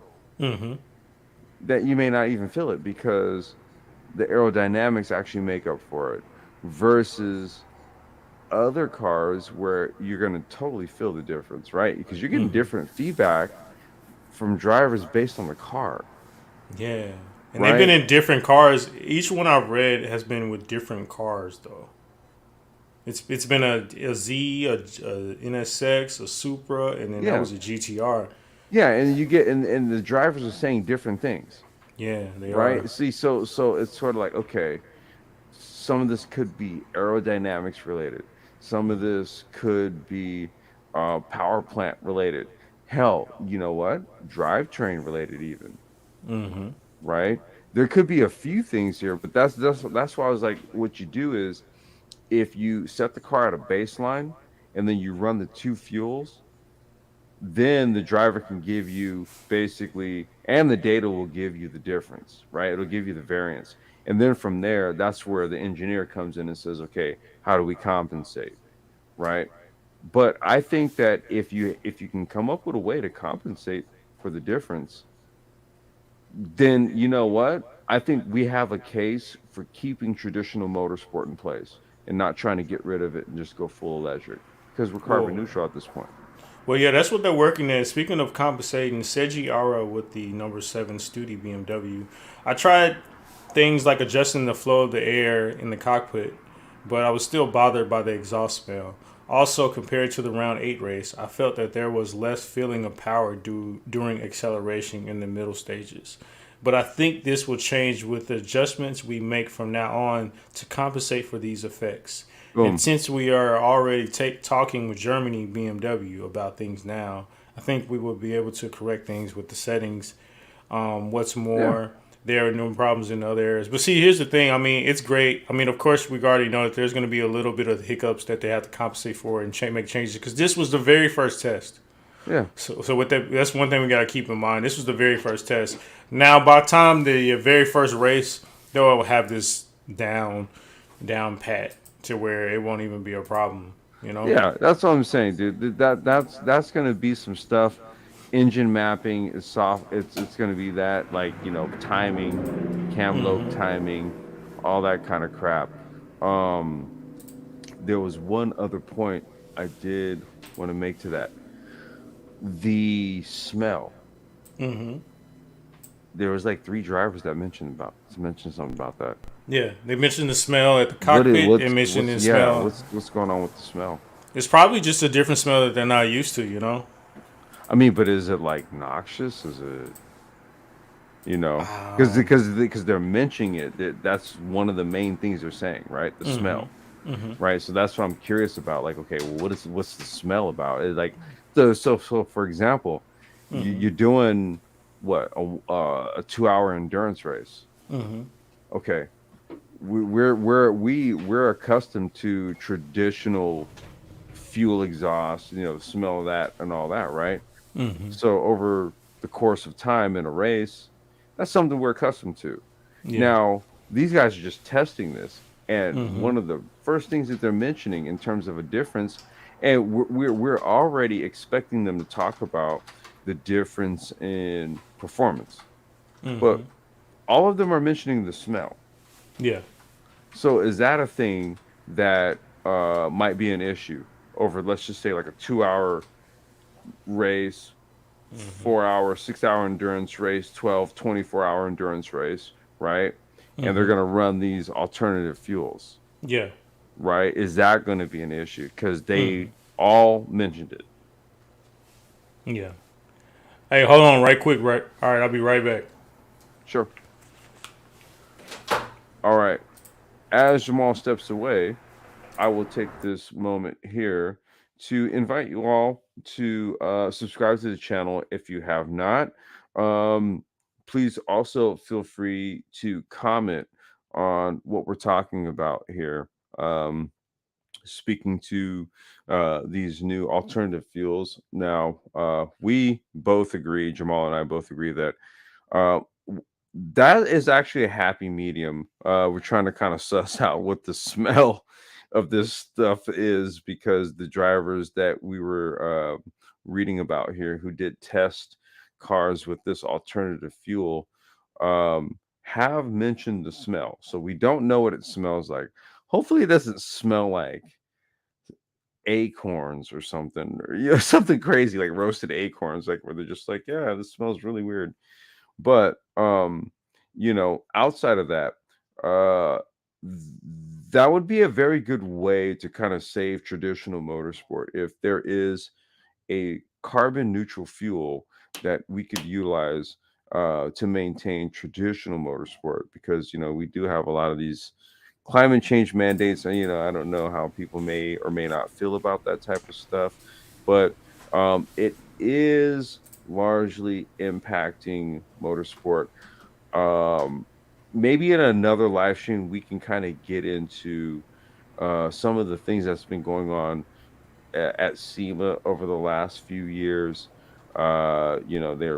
that you may not even feel it because the aerodynamics actually make up for it versus other cars where you're going to totally feel the difference, right? Because you're getting different feedback from drivers based on the car, Yeah. And they've been right? in different cars. Each one I've read has been with different cars though. It's been a Z, a NSX, a Supra, and then that Yeah. was a GTR. Yeah, and you get and the drivers are saying different things, Yeah, they are. right? See, so it's sort of like, okay, some of this could be aerodynamics related. Some of this could be power plant related. Hell, you know what? Drivetrain related even, right? There could be a few things here, but that's why I was like, what you do is if you set the car at a baseline and then you run the two fuels, then the driver can give you basically, and the data will give you the difference, right? It'll give you the variance. And then from there, that's where the engineer comes in and says, okay, how do we compensate, right? But I think that if you can come up with a way to compensate for the difference, then you know what? I think we have a case for keeping traditional motorsport in place and not trying to get rid of it and just go full electric because we're carbon Well, neutral at this point. well, yeah, that's what they're working at. Speaking of compensating, Seiji Ara with the number 7 Studi BMW. I tried things like adjusting the flow of the air in the cockpit, but I was still bothered by the exhaust smell. Also, compared to the round 8 race, I felt that there was less feeling of power during acceleration in the middle stages. But I think this will change with the adjustments we make from now on to compensate for these effects. And Boom. since we are already talking with Germany BMW about things now, I think we will be able to correct things with the settings. What's Yeah. more, there are no problems in other areas. But see, here's the thing. I mean, it's great. I mean, of course, we already know that there's going to be a little bit of hiccups that they have to compensate for and make changes because this was the very first test. Yeah. So with that, that's one thing we got to keep in mind. This was the very first test. Now, by the time the very first race, they'll have this down pat to where it won't even be a problem. You know. Yeah, that's what I'm saying, dude. That's gonna be some stuff. Engine mapping is soft. It's gonna be that, like, timing, cam lobe timing, all that kind of crap. Um, there was one other point I did want to make to that. The smell. There was like three drivers that mentioned something about that. Yeah, they mentioned the smell at the What it cockpit. They mentioned what's the yeah, smell. what's going on with the smell? It's probably just a different smell that they're not used to. You know. I mean, but is it like noxious? Is it, because Um, they're mentioning it. That's one of the main things they're saying, right? The smell, right? So that's what I'm curious about. Like, okay, well, what's the smell about? It's like, so for example, you're doing what, a 2 hour endurance race. Okay, we're accustomed to traditional fuel exhaust, smell of that and all that, right? So over the course of time in a race, that's something we're accustomed to. yeah. Now, these guys are just testing this, and one of the first things that they're mentioning in terms of a difference, and we're already expecting them to talk about the difference in performance, but all of them are mentioning the smell. Yeah. So is that a thing that might be an issue over, let's just say, like a 2 hour race, 4 hour, 6 hour endurance race, 12, 24 hour endurance race, right? And they're going to run these alternative fuels, Yeah. right? Is that going to be an issue? Because they all mentioned it. Yeah. Hey, hold on, right quick, right? All right, I'll be right back. Sure. All right. As Jamal steps away, I will take this moment here to invite you all to subscribe to the channel if you have not. Um, Please also feel free to comment on what we're talking about here. Speaking to these new alternative fuels. Now, we both agree, Jamal and I both agree that uh, that is actually a happy medium. We're trying to kind of suss out what the smell of this stuff is, because the drivers that we were reading about here who did test cars with this alternative fuel have mentioned the smell. So we don't know what it smells like. Hopefully, it doesn't smell like acorns or something, or something crazy like roasted acorns, like where they're just like, yeah, this smells really weird. But outside of that, uh that would be a very good way to kind of save traditional motorsport if there is a carbon neutral fuel that we could utilize to maintain traditional motorsport, because we do have a lot of these climate change mandates, and I don't know how people may or may not feel about that type of stuff, but it is largely impacting motorsport. um Maybe in another live stream we can kind of get into some of the things that's been going on at SEMA over the last few years. They're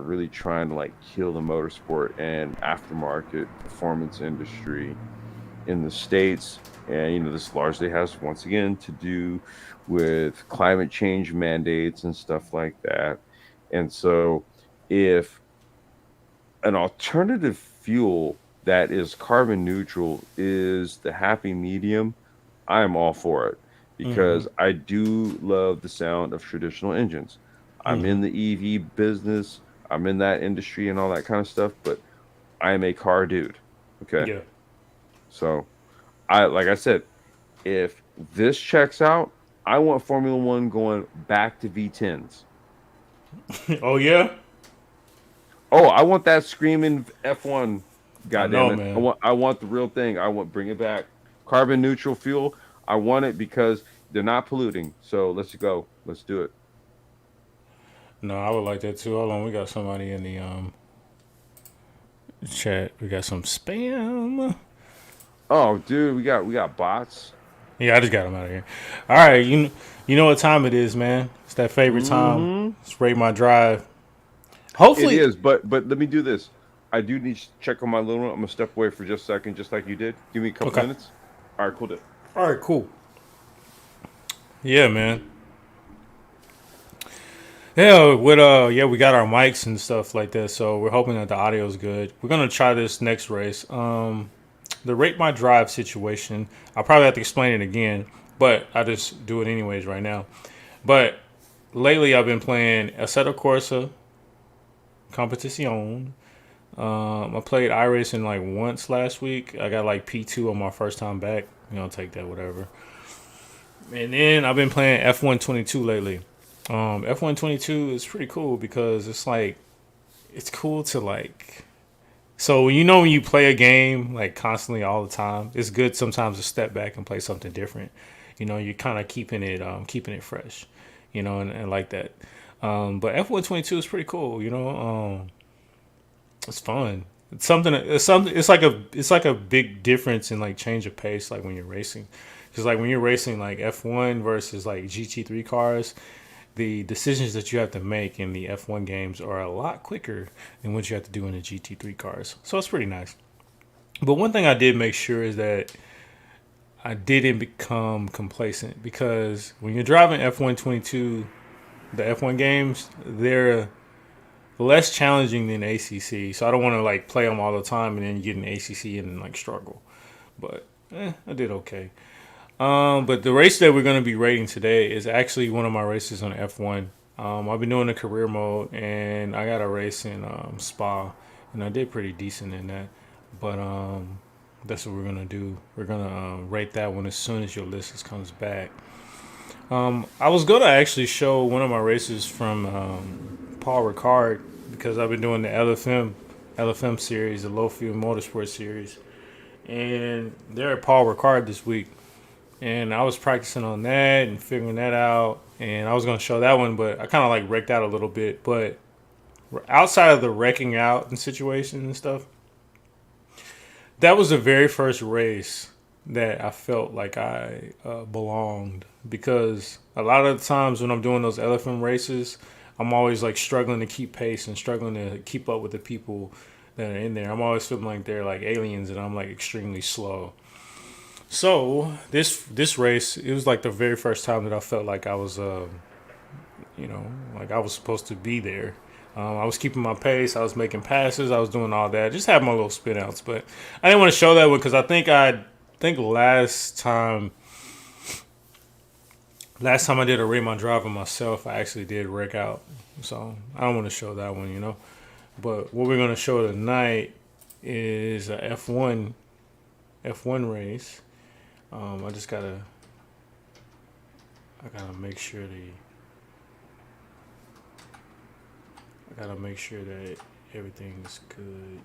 really trying to like kill the motorsport and aftermarket performance industry in the States. And, this largely has, once again, to do with climate change mandates and stuff like that. And so, if an alternative fuel that is carbon neutral is the happy medium, I'm all for it, because I do love the sound of traditional engines. I'm in the EV business, I'm in that industry and all that kind of stuff, but I'm a car dude. Okay. Yeah. So, like I said, if this checks out, I want Formula One going back to V10s. Oh yeah. Oh, I want that screaming F1. I God damn know, it! I man. want I want the real thing. I want, bring it back. Carbon neutral fuel. I want it because they're not polluting. So let's go. Let's do it. No, I would like that too. Hold on, we got somebody in the Chat. We got some spam. Oh, dude, we got bots. Yeah, I just got them out of here. All right, you know what time it is, man. It's that favorite time. Mm-hmm. It's rate my drive. It Hopefully, is, but let me do this. I do need to check on my little one. I'm gonna step away for just a second, just like you did. Give me a couple okay. minutes. All right, cool. Deal. All right, cool. Yeah, man. Yeah, we got our mics and stuff like that, so we're hoping that the audio is good. We're gonna try this next race. The rate my drive situation. I'll probably have to explain it again, but I just do it anyways right now. But lately, I've been playing Assetto Corsa Competition. I played iRacing like once last week. I got like P2 on my first time back. Take that, whatever. And then I've been playing F122 lately. F122 is pretty cool because it's cool to like. So when you play a game like constantly all the time, it's good sometimes to step back and play something different. You're kind of keeping it fresh, and like that. But F122 is pretty cool. It's fun. It's something. It's something. It's like a big difference in like change of pace, like when you're racing, because like when you're racing like F1 versus like GT3 cars, the decisions that you have to make in the F1 games are a lot quicker than what you have to do in the GT3 cars. So it's pretty nice. But one thing I did make sure is that I didn't become complacent because when you're driving F122, the F1 games, they're less challenging than ACC. So I don't want to like play them all the time and then you get an ACC and like struggle. But I did okay. But the race that we're going to be rating today is actually one of my races on F1. I've been doing the career mode, and I got a race in Spa, and I did pretty decent in that. But that's what we're going to do. We're going to rate that one as soon as your list comes back. I was going to actually show one of my races from Paul Ricard because I've been doing the LFM series, the Low Fuel Motorsport series. And they're at Paul Ricard this week. And I was practicing on that and figuring that out. And I was going to show that one, but I kind of like wrecked out a little bit. But outside of the wrecking out and situation and stuff, that was the very first race that I felt like I belonged. Because a lot of the times when I'm doing those LFM races, I'm always like struggling to keep pace and struggling to keep up with the people that are in there. I'm always feeling like they're like aliens and I'm like extremely slow. So this race, it was like the very first time that I felt like I was, like I was supposed to be there. I was keeping my pace. I was making passes. I was doing all that. Just had my little spin outs, but I didn't want to show that one because I think last time I did a rate my drive on myself, I actually did wreck out. So I don't want to show that one, But what we're gonna show tonight is a F1 race. I gotta make sure that everything's good.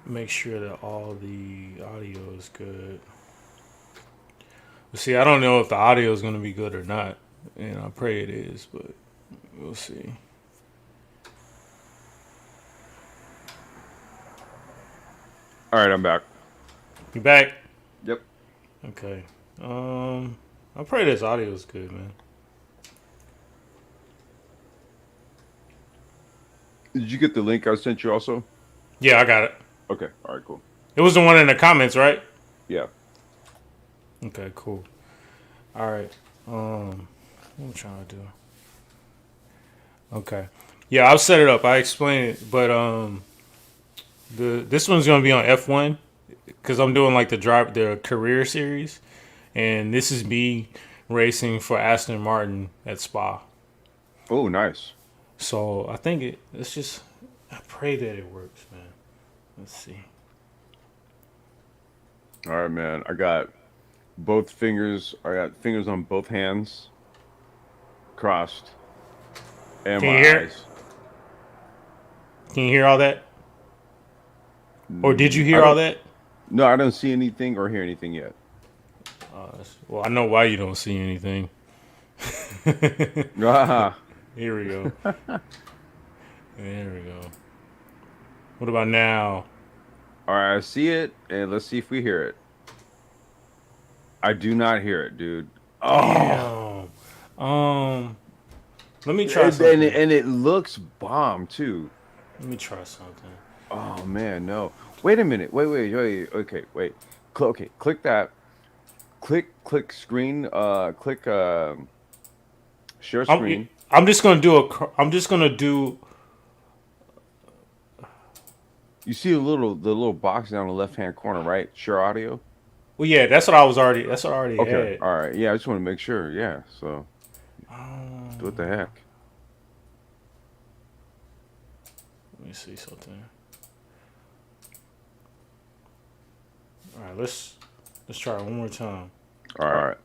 Make sure that all the audio is good. But see, I don't know if the audio is gonna be good or not, and I pray it is, but we'll see. All right, I'm back. You back? Yep. Okay. I pray this audio is good, man. Did you get the link I sent you also? Yeah, I got it. Okay. All right, cool. It was the one in the comments, right? Yeah. Okay, cool. All right. What am I trying to do? Okay. Yeah, I'll set it up. I explained it, but this one's gonna be on F1 because I'm doing like the career series, and this is me racing for Aston Martin at Spa. Oh, nice. So I think I pray that it works, man. Let's see. All right, man. I got both fingers. I got fingers on both hands crossed, and Can my you hear? eyes. Can you hear all that? Or did you hear all that? No, I don't see anything or hear anything yet. Well, I know why you don't see anything. Ah. Here we go. There we go. What about now? All right, I see it, and let's see if we hear it. I do not hear it, dude. Oh. Damn. Let me try something. And it looks bomb too. Let me try something. Oh man, no. Wait a minute. Wait. Okay, wait. Okay, click that. Click screen. Click share screen. I'm just gonna do. You see the little box down in the left hand corner, right? Share audio. Well, yeah, that's what I already Okay. had. All right. Yeah, I just want to make sure. Yeah. So, what the heck? Let me see something. All right, let's try it one more time. All right.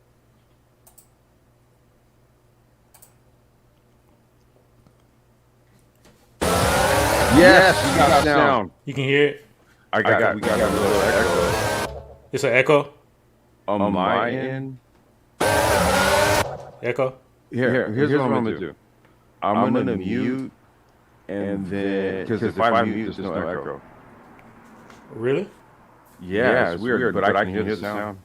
Yes, you got sound. You can hear it. We got a little echo. It's an echo. On my end. Echo. Here's what I'm gonna do. I'm gonna mute, and then because if I mute, there's no echo. Really? Yeah, it's weird, but I can hear the sound.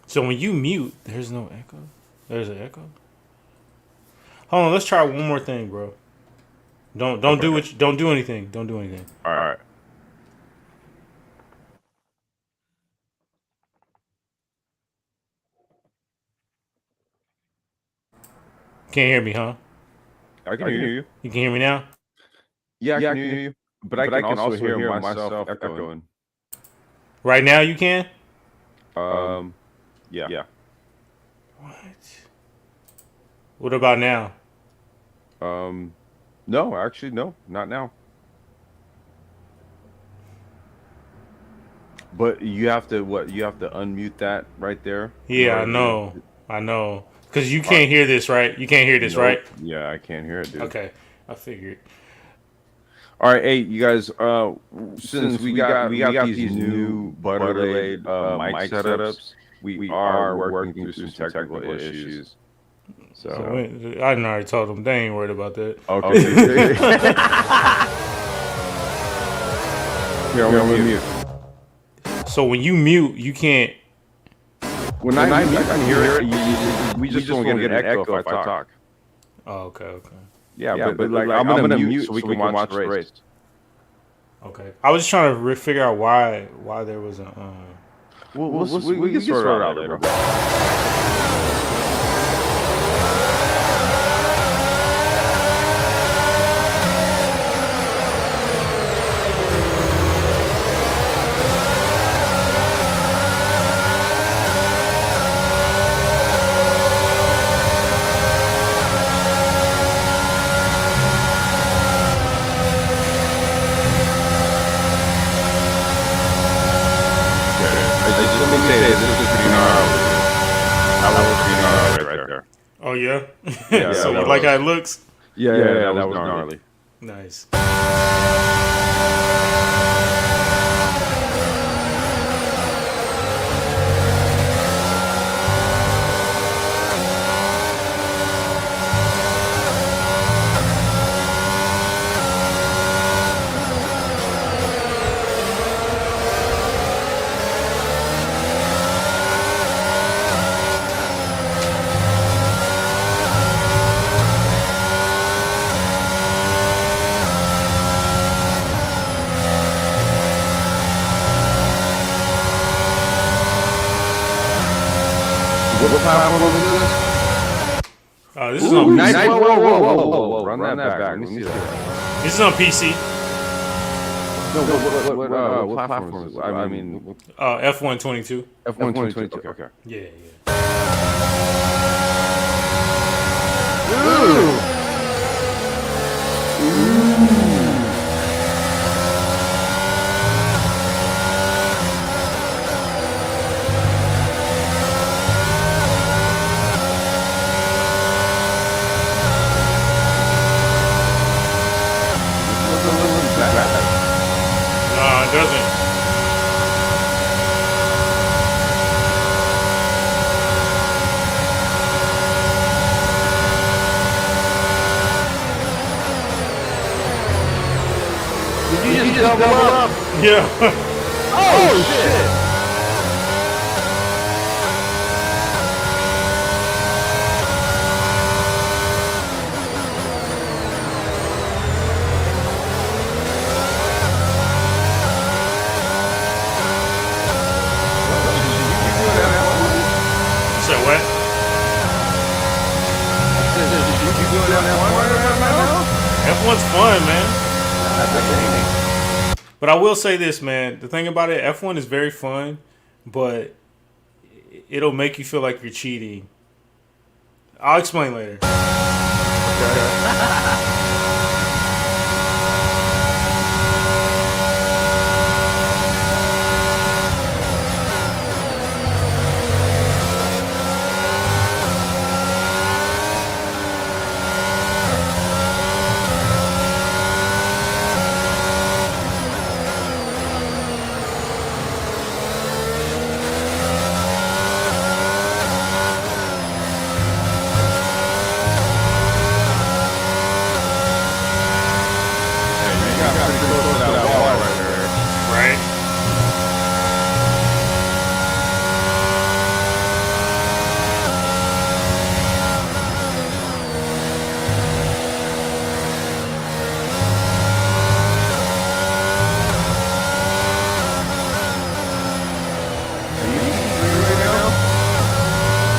So when you mute, there's no echo. There's an echo. Hold on, let's try one more thing, bro. Don't do anything. Don't do anything. All right. Can't hear me, huh? I can hear you. You can hear me now? Yeah, I can hear you. But I can also hear myself echoing. Right now you can? Yeah. What? What about now? No, actually, no, not now. But you have to You have to unmute that right there. Yeah, I know. Because you can't hear this, right? You can't hear this, right? Yeah, I can't hear it, dude. Okay, I figured. All right, hey, you guys. Since we got these new Butterblade mic setups, we are working through some technical issues. So I already told them they ain't worried about that. Okay. Here, I'm gonna mute. So when you mute, you can't. When I mute, I can hear it. We just don't get an echo if I talk. Oh, okay. Yeah, but like I'm gonna mute so we can watch the race. Okay. I was just trying to figure out why there was a. We can sort it out later, bro. Oh yeah. So you like how it looks? Yeah, that was gnarly. Nice. What platform is this? This is on PC. Whoa. Run that back. Let me see that. This is on PC. No, what platform is it? I mean, F122. F122. Okay. Yeah. No, it doesn't. Yeah. Oh shit! So what? F1's fun, man. But I will say this, man. The thing about it, F1 is very fun, but it'll make you feel like you're cheating. I'll explain later. Right?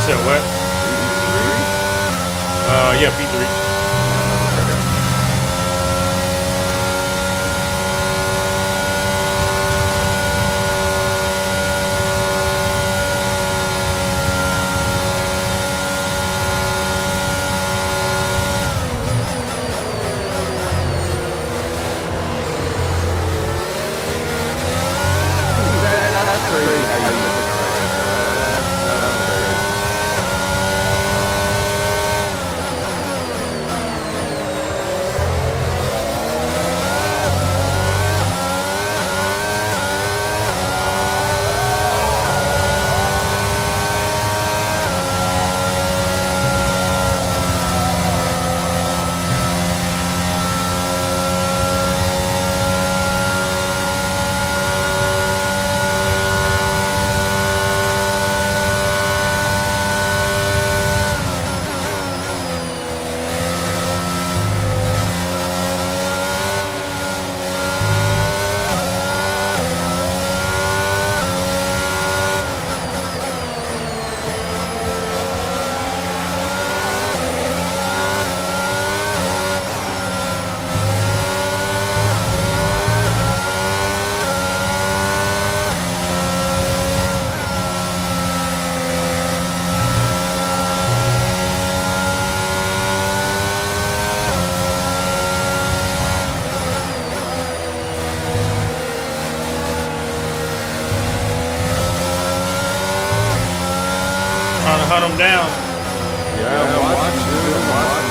So what? Yeah, P3. Trying to hunt them down. Yeah, I'm watching, dude. I'm watching.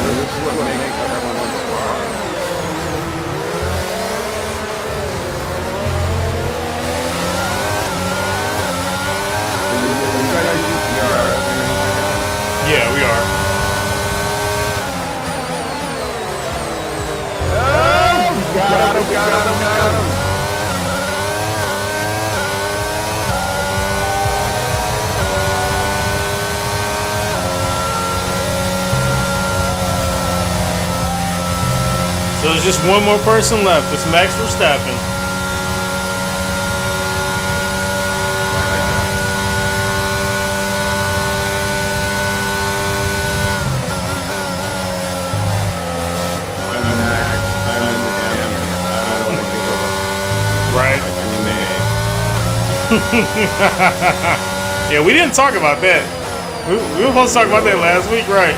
This is what makes everyone smart. Yeah, we are. Got him. So there's just one more person left. It's Max Verstappen. Right? Yeah, we didn't talk about that. We were supposed to talk about that last week, right?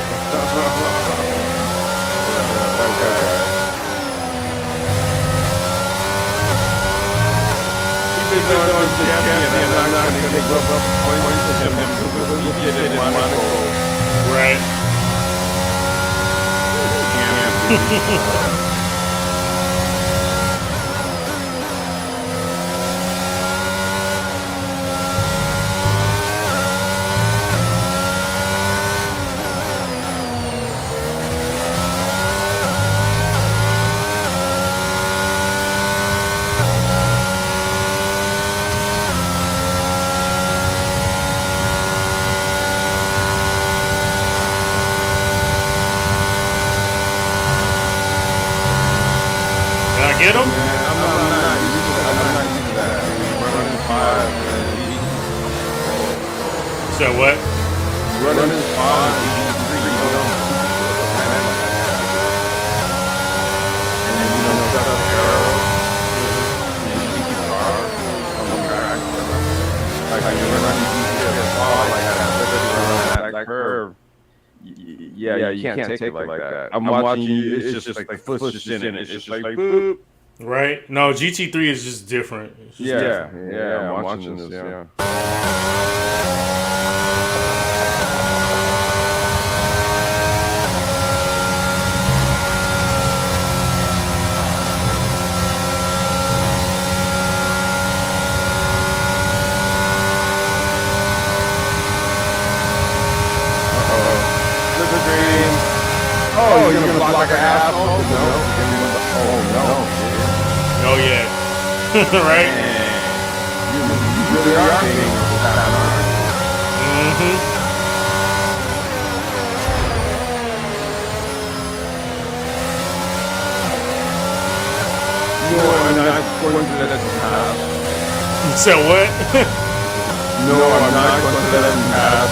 Right. Get him? I'm not used to that. Running 5 So what? Running 5 and then stuff the arrow and you keep car on the track. Like when you're running that curve. Yeah, you can't take it like that. I'm watching you. It's just like the foot's just in it. It's just like boop. Right? No, GT3 is just different. It's just different. I'm watching this. Yeah. Oh, you're gonna block like an asshole? No. Oh yeah. Right? You really are king of that, aren't you? No, I'm not going to let him pass. You said what? No, I'm not going to let him pass.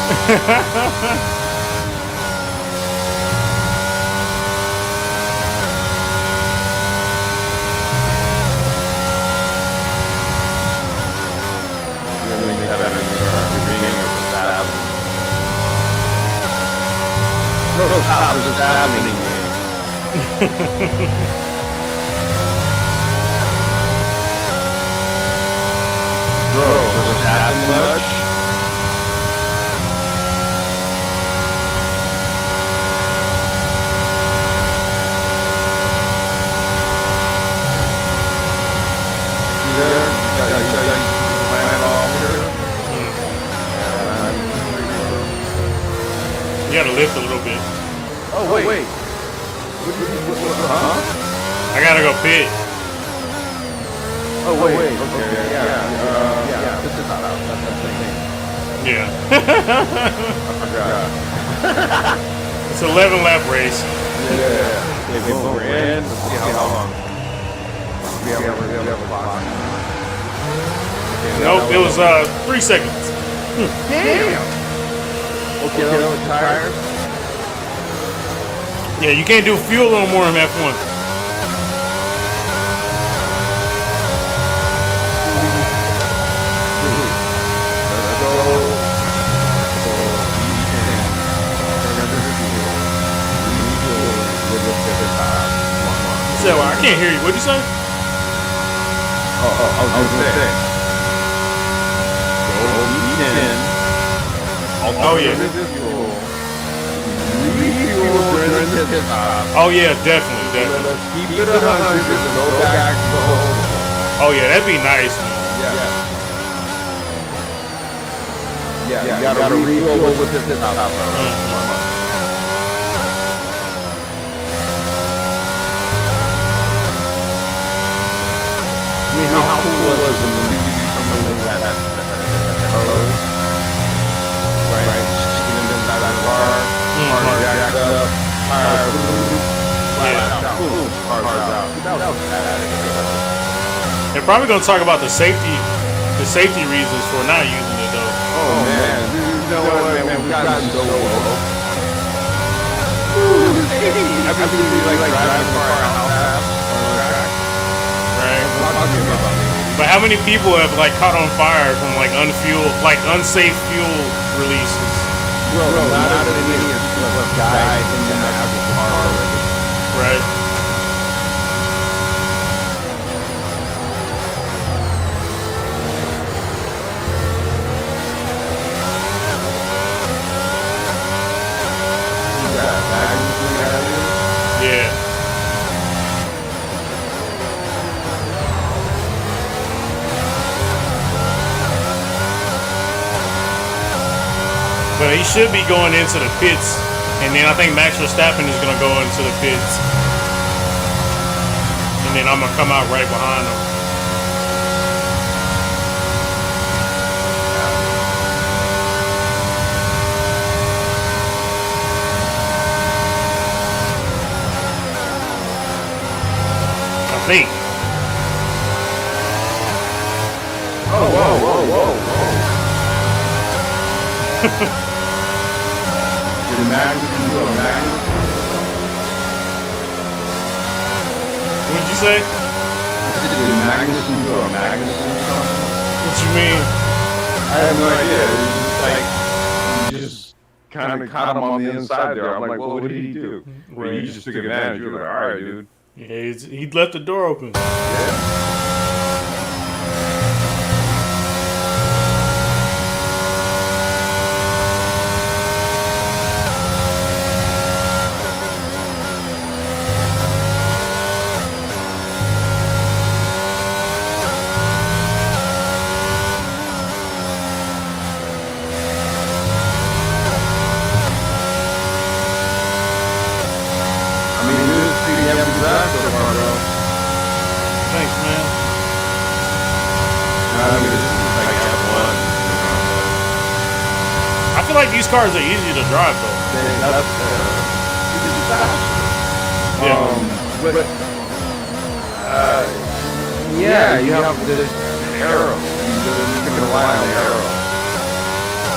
No, stop, this is happening. Bro, does this happen much? You there? You gotta lift a little bit. Oh, wait. Huh? I gotta go pit. Oh, wait. Okay, yeah. This is not out. That's the thing. Yeah. I forgot. It's an 11-lap race. Yeah. Okay, boom, we're in. Let's see how long. We have a clock. Nope, it was 3 seconds. Damn! Okay, that was tired. Yeah, you can't do fuel no more in F1. So I can't hear you. What'd you say? I was gonna say. Oh yeah. Oh yeah, definitely. Keep it 100 and go back to the whole. Oh yeah, that'd be nice, man. Yeah, you gotta refuel with this top. I mean, how cool was it when you do something like that? Right? Sticking them inside that car, jacked up, tires, flat out, boom, cars out. That was badass. They're probably gonna talk about the safety reasons for not using it though. Oh man, you know what, man, we got so low. I mean, like driving a car out fast on the track. Right. But how many people have like caught on fire from like unsafe fuel releases? Bro, not as many as died in the actual car already. Right. Yeah. But he should be going into the pits, and then I think Max Verstappen is gonna go into the pits, and then I'm gonna come out right behind him. I think. Oh, whoa. Did Magnus do a Magnus? What'd you say? Did Magnus do a Magnus or something? What you mean? I have no idea. It was just like, you just kind of caught him on the inside there. I'm like, well, what did he do? Right. He just took advantage. You're like, all right, dude. Yeah, he left the door open. Yeah. Thanks, man. I feel like these cars are easy to drive, though. Yeah, you have this arrow. You can rely on the arrow.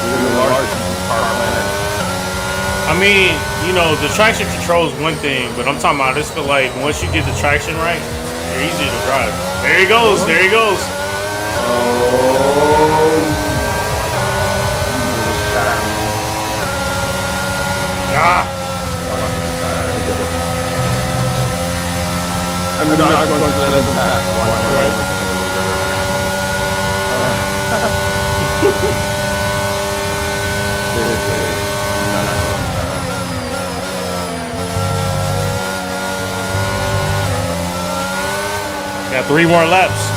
You're the largest car planet. I mean, you know, the traction control is one thing, but I'm talking about this for like once you get the traction right, they're easy to drive. There he goes. There he goes. Ah. I'm not going to let him pass. Got 3 more laps.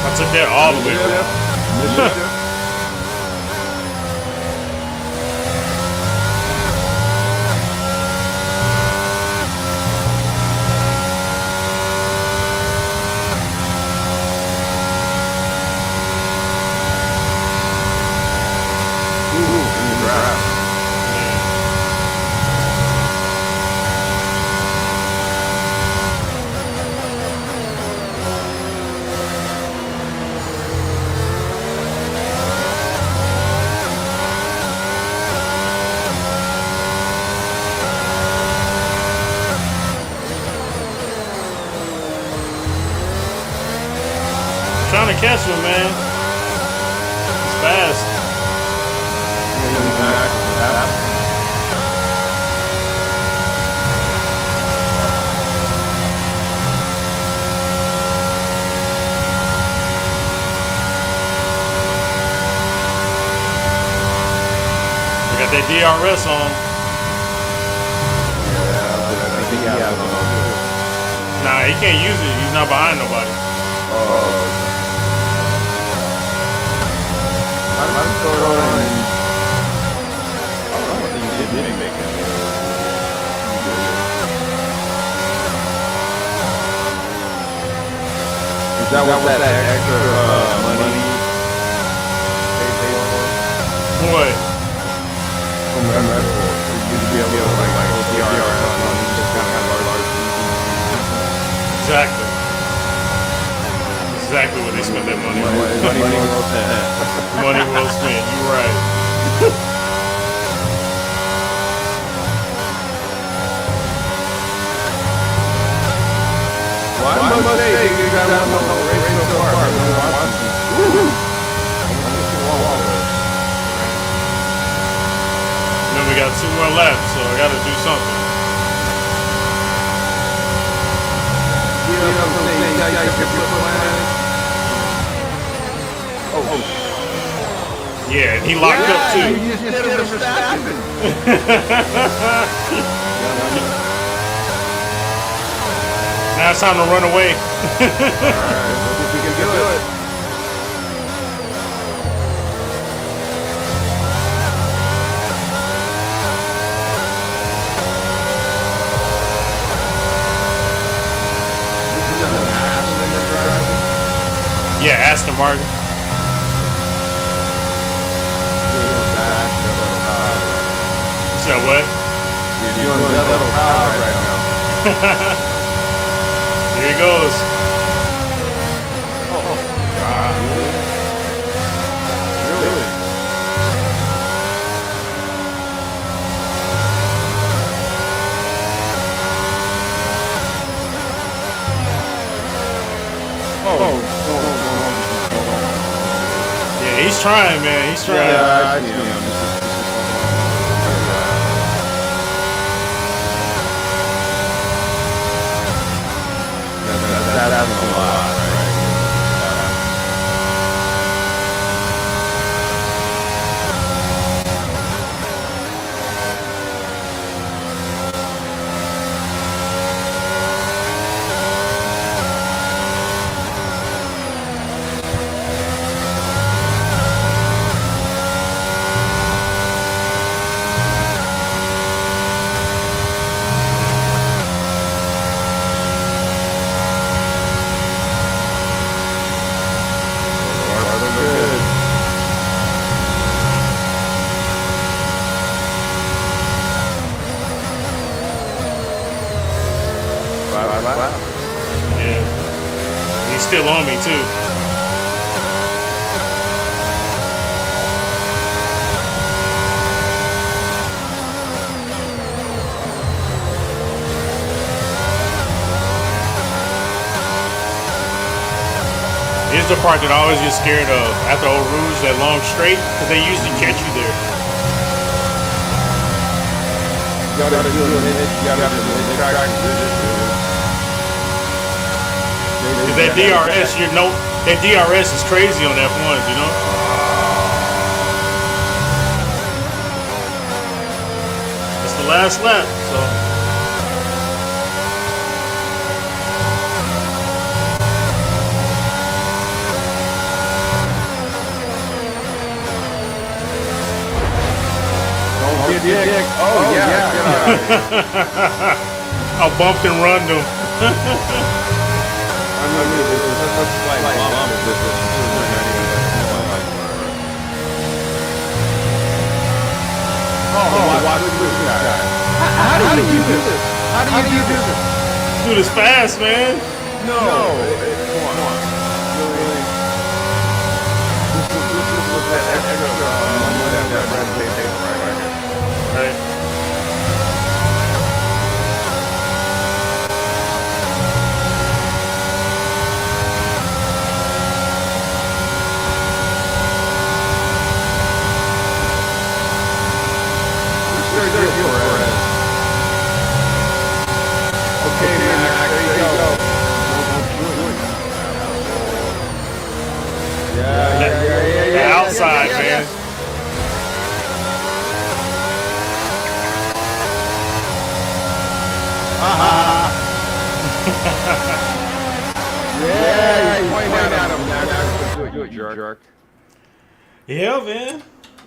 I took that all the way around. Trying to catch him, man. He's fast. We got that DRS on. Nah, he can't use it. He's not behind nobody. I'm going. I think you did make it. Is that what that extra money paid for? What? From Red Bull. You to be able to like DRS on just kind of large. Exactly. Exactly what they spent that money on. Money well spent. Money well spent. You're right. Well, I must say, you got a race so far. got 2 more left, so I got to do something. Yeah, and he locked up too. You just did him for snapping. Now it's time to run away. Alright, let's see if we can do it. Yeah, Aston Martin. So what? You're doing that little ride right now. Here he goes. Oh, God. Really? Yeah, he's trying, man. He's trying. Yeah, I see him. That happens a lot, right? Yeah. He's still on me too. Here's the part that I always get scared of after Old Rouge, that long straight, because they usually catch you there. You gotta do it. Because that DRS, that DRS is crazy on F1s, you know? It's the last lap, so. Oh, yeah. I bumped and run them. Watch this guy. How do you do this? How do you do this? Dude, it's fast, man. No. Come on. Really? This was that extra Right. Okay, Max, there you go. Yeah. The outside, man. Yeah, you point at him, Max. Do it, you jerk. Yeah, man.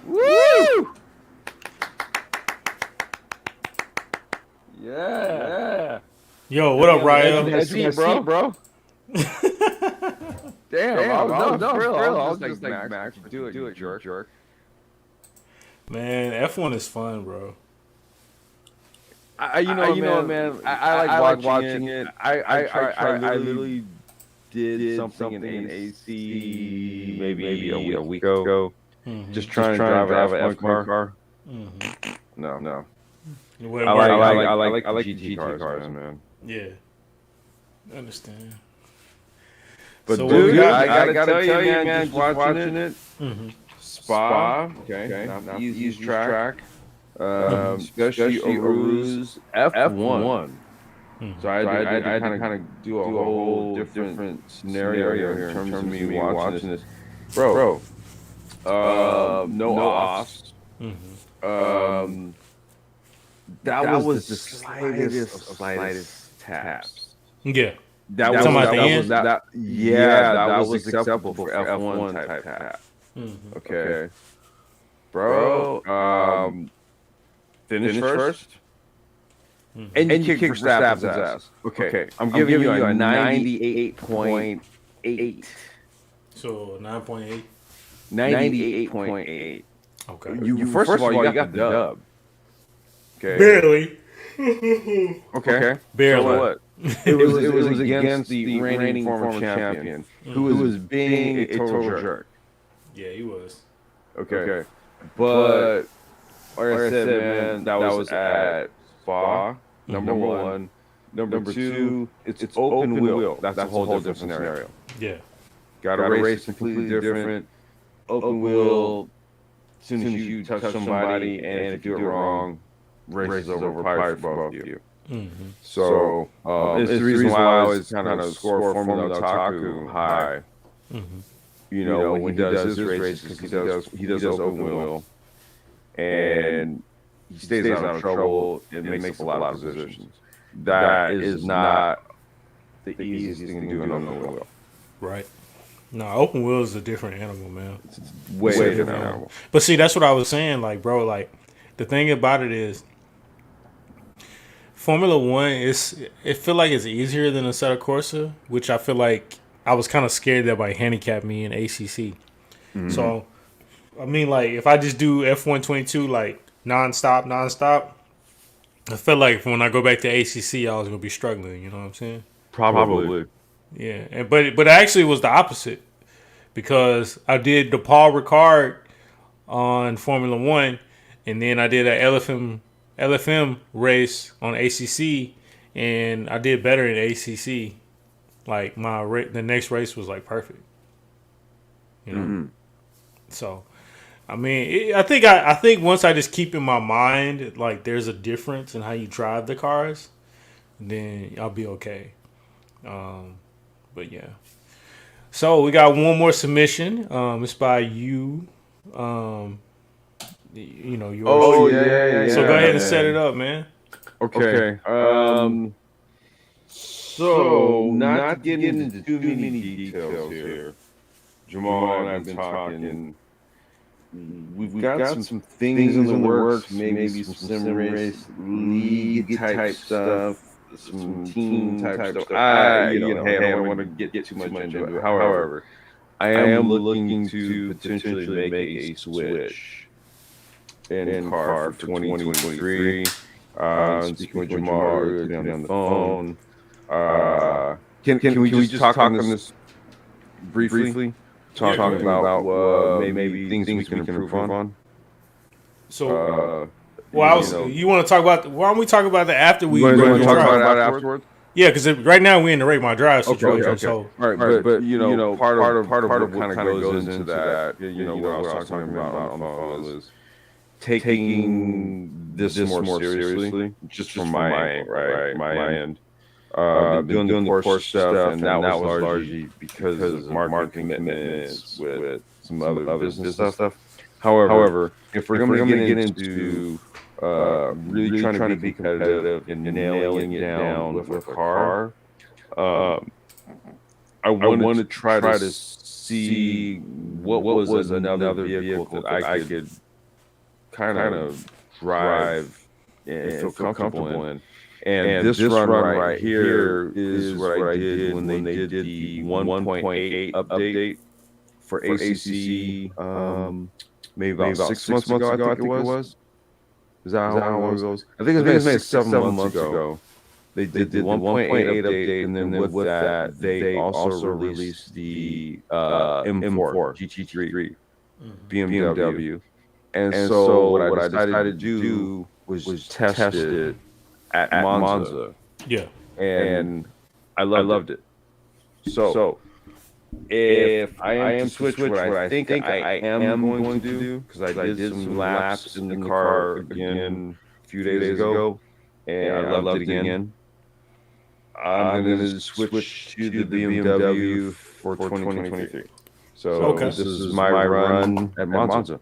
Woo! Yeah. Yo, what up, Ryo? Bro. Damn, I was I was just like, Max, do it, jerk. Man, F1 is fun, bro. I like watching it. I literally did something in AC maybe a week ago. Mm-hmm. Just trying to drive an F1 car. Mm-hmm. No. I like GT cars, man. Yeah. I understand. But So dude, I gotta tell you, man, just watching it. Mm-hmm. Spa, okay. Now easy track. especially Oru's F1. Mhm. So I had to kind of do a whole different scenario here in terms of me watching this, bro. No offs. Mhm. That was the slightest taps. Yeah. That Talking was about the end? that was acceptable for F1 type tap. Mhm. Okay, bro. Finish first. Mhm. And you kick Verstappen's ass. Okay. I'm giving you a 98.8. So 9.8. 98.8. Okay. You first of all, you got the dub. Okay. Barely. Okay. Barely. So what? It was against the reigning former champion who was being a total jerk. Yeah, he was. Okay. But like I said, man, that was at Spa, number one. Number two, it's open wheel. That's a whole different scenario. Yeah. Got to race completely different. Open wheel, as soon as you touch somebody, and if you do it wrong, race is over probably for both of you. Mm-hmm. So it's the reason why I always kind of score Formula Otaku high. Mm-hmm. You know, when he does his races, because he does open wheel, and he stays out of trouble and makes a lot of positions. That is not the easiest thing to do in open wheel. Right. No, open wheel is a different animal, man. It's way different animal. But see, that's what I was saying. Like, bro, like the thing about it is, Formula One it feel like it's easier than Assetto Corsa, which I feel like I was kind of scared that might handicap me in ACC. Mm-hmm. So, I mean, like if I just do F122 like nonstop, I feel like when I go back to ACC, I was gonna be struggling. You know what I'm saying? Probably. Yeah, and but actually it was the opposite because I did the Paul Ricard on Formula One, and then I did a LFM race on ACC, and I did better in ACC. Like the next race was like perfect, you know. Mm-hmm. So, I mean, I think once I just keep in my mind like there's a difference in how you drive the cars, then I'll be okay. But yeah. So we got one more submission. It's by you. You know yours. Oh yeah. So go ahead and set it up, man. Okay. So not getting into too many details here. Jamal and I have been talking. We've got some things in the works, maybe some sim race league type stuff, some team type stuff. Hey, I don't want to get too much into it. However, I am looking to potentially make a switch in car for 2023. Speaking with Jamal earlier today on the phone. Can we just talk on this briefly? Talking about maybe things we can improve on. So, you want to talk about? Why don't we talk about that after we talk drive? about it afterwards? Yeah, because right now we're in the rate my drive situation. Okay. So, all right, but part of what kind of goes into that. What I was talking about on the phone is taking this more seriously, just from my angle, right? My end. Been doing the Porsche stuff, and that was largely because of marketing commitments with some other business stuff. However, if we're going to get into really trying to be competitive and nailing it down with a car, I want to try to see what was another vehicle that I could kind of drive and feel comfortable in. And this run right here is what I did when they did the 1.8 update for ACC, maybe about 6 months ago, I think it was. Is that how long ago? I think it was maybe 7 months ago. They did the 1.8 update, and then with that, they also released the M4 GT3 BMW. And so what I decided to do was test it at Monza. Yeah. And I loved it. So if I am to switch what I think I am going to do, because I did some laps in the car again a few days ago, and I loved it again. I'm going to switch to the BMW for 2023. So this is my run at Monza.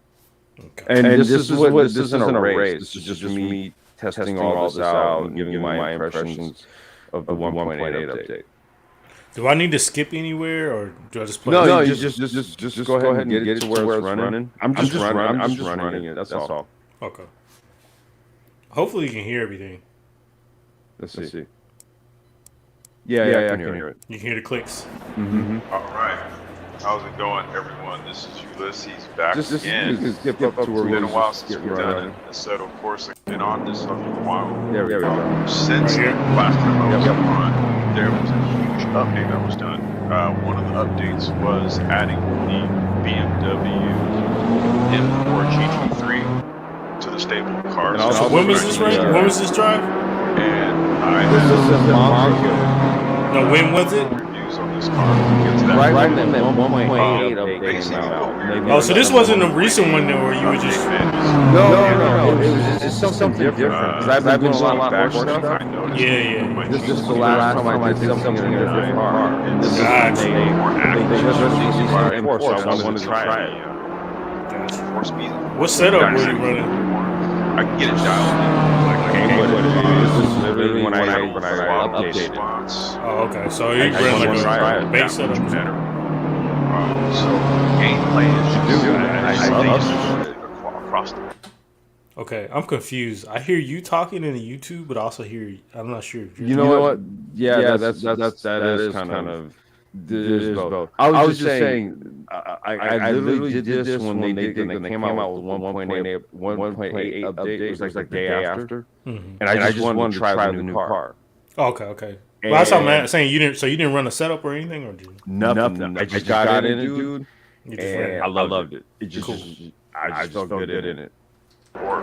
Okay. And this isn't a race. This is just me testing all this out and giving my impressions of the 1.8 update. Do I need to skip anywhere, or do I just play? No, you just go ahead and get it to where it's running. I'm just running it. That's all. Okay. Hopefully you can hear everything. Let's see. Yeah, I can hear it. You can hear the clicks. All right. How's it going, everyone? This is Ulysses back again. You can skip up to where It's been a while since we've done it. So, of course, I've been on this for a while. There we go. Since the last time I was on, there was a huge update that was done. One of the updates was adding the BMW M4 GT3 to the stable of cars. So when was this right? When was this drive? And This is a Monza. No, when was it? reviews on this car. We'll get to that. Right when that 1.8 update Basically, came out. Oh, so this wasn't a recent one where you were just. No. It's something different. Because I've been doing a lot more stuff. Yeah. This is the last time I did something in a different car. And this is Gotcha. they just released the M4, so I wanted to try it. Gotcha. 4 speed. What setup were you running? I can get it dialed in. This is literally when I updated. Oh, okay. So you ran like a base setup. So gameplay is just I think it's across the board. Okay, I'm confused. I hear you talking in the YouTube, but I also hear I'm not sure. If You know what? Yeah, that is kind of. There's both. I was just saying, I literally did this when they came out with 1.8 update. It was like the day after, and I just wanted to try the new car. Oh, okay. Well, that's what I'm saying. You didn't run a setup or anything, or did you? Nothing. I just got in it, dude, You just and ran. I loved it. It just, Cool. I just felt good in it. Or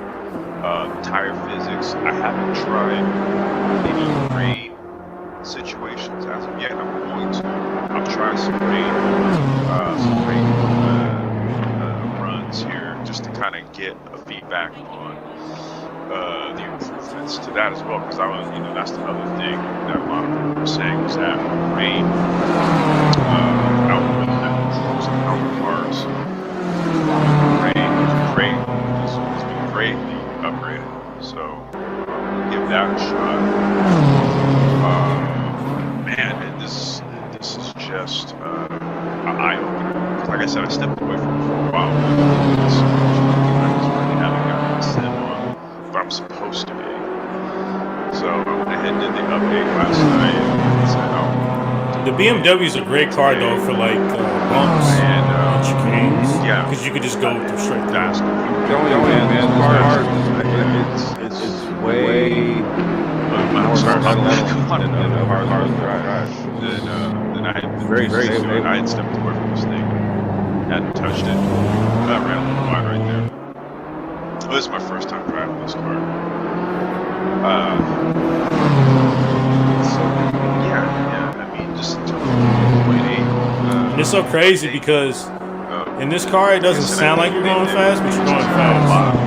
tire physics. I haven't tried any rain situations as of yet. I'm going to. I'm trying some rain runs here just to kind of get a feedback on the improvements to that as well, because I was, that's the other thing that a lot of people were saying was that rain output that controls the power cars. Rain is great. It's been greatly upgraded, so we'll give that a shot. Man, this is just an eye-opener. Like I said, I stepped away from it for a while. I just really haven't gotten set on, but I'm supposed to be. So I went ahead and did the update last night. The BMW is a great car though for like bumps and chicanes. Yeah, because you could just go through straight fast. The only cars, it's way more fundamental than the cars drive. Then I had very stable. I had stepped away from this thing, hadn't touched it. That ran a little wide right there. This is my first time driving this car. So yeah. I mean, just in terms of 1.8. And it's so crazy because in this car it doesn't sound like you're going fast, but you're going fast.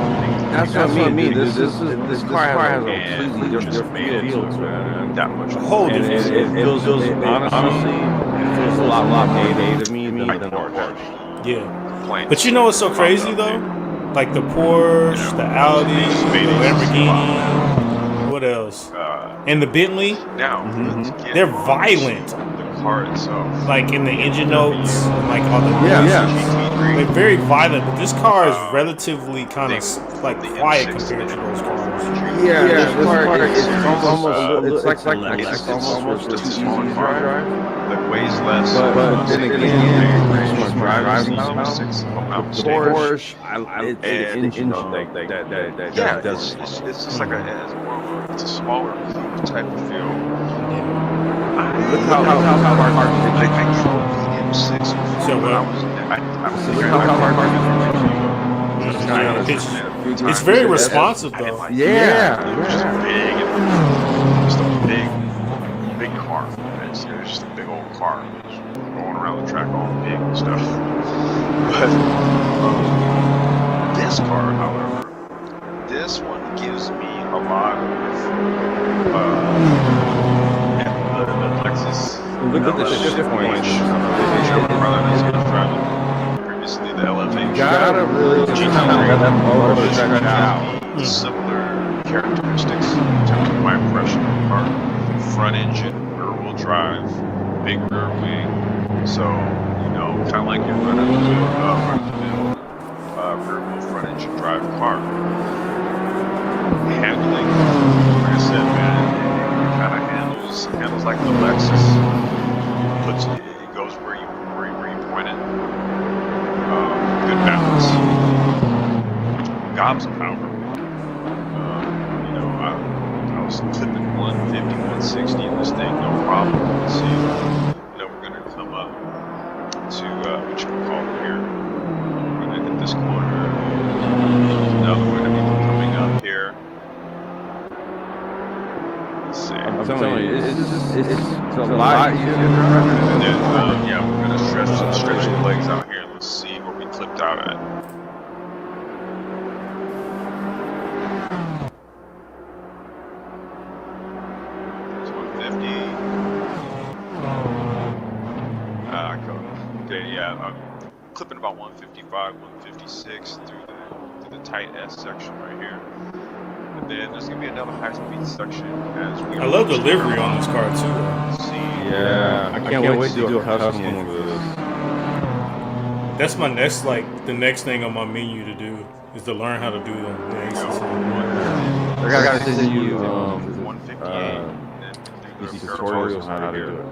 That's what I mean. This car has a completely different feel to it. That much. A whole different. It feels honestly, it feels a lot more to me than the Porsche. Yeah. But you know what's so crazy though? Like the Porsche, the Audi, the Lamborghini, what else? And the Bentley. Now, They're violent. The car itself. Like in the engine notes, and like all the GT3. They're very violent, but this car is relatively kind of like quiet compared to those cars. Yeah, this car it's almost it's like it's almost just a too smaller easy car drive. that weighs less. But then again, driving the Porsche, it's an engine that does. It's just like it's a smaller coupe type of feel. Look how hard I drove the M6 before So when I what? was. Look how hard It's very responsive though. It was just big. Just a big car. And it's just a big old car. It's going around the track all big and stuff. But this car, however, this one gives me a lot of the Lexus. Look at the shift points. Previously, the LFA. You gotta really check that motor, check it out. Similar characteristics in terms of my impression of the car. Front engine, rear wheel drive, big rear wing. So, you know, kind of like your run-of-the-mill rear wheel front engine drive car. Handling, like I said, man, it kind of handles like the Lexus. It goes where you point it. Good balance. Gobs of power. You know, I was clipping 150, 160 in this thing, no problem. Let's see. You know, we're gonna come up to what you can call it here. We're gonna hit this corner. Another one gonna be coming up here. Let's see. I'm telling you, it's a lot easier to drive. And then, yeah, we're gonna stretch the legs out here. Let's see where we clipped out at. There's 150. Okay, yeah, I'm clipping about 155, 156 through the tight S section right here. And then there's gonna be another high-speed section as we. I love the livery on this car too. Yeah, I can't wait to do a custom one of this. That's my next, the next thing on my menu to do is to learn how to do them. I gotta send you 158. these tutorials on how to do it.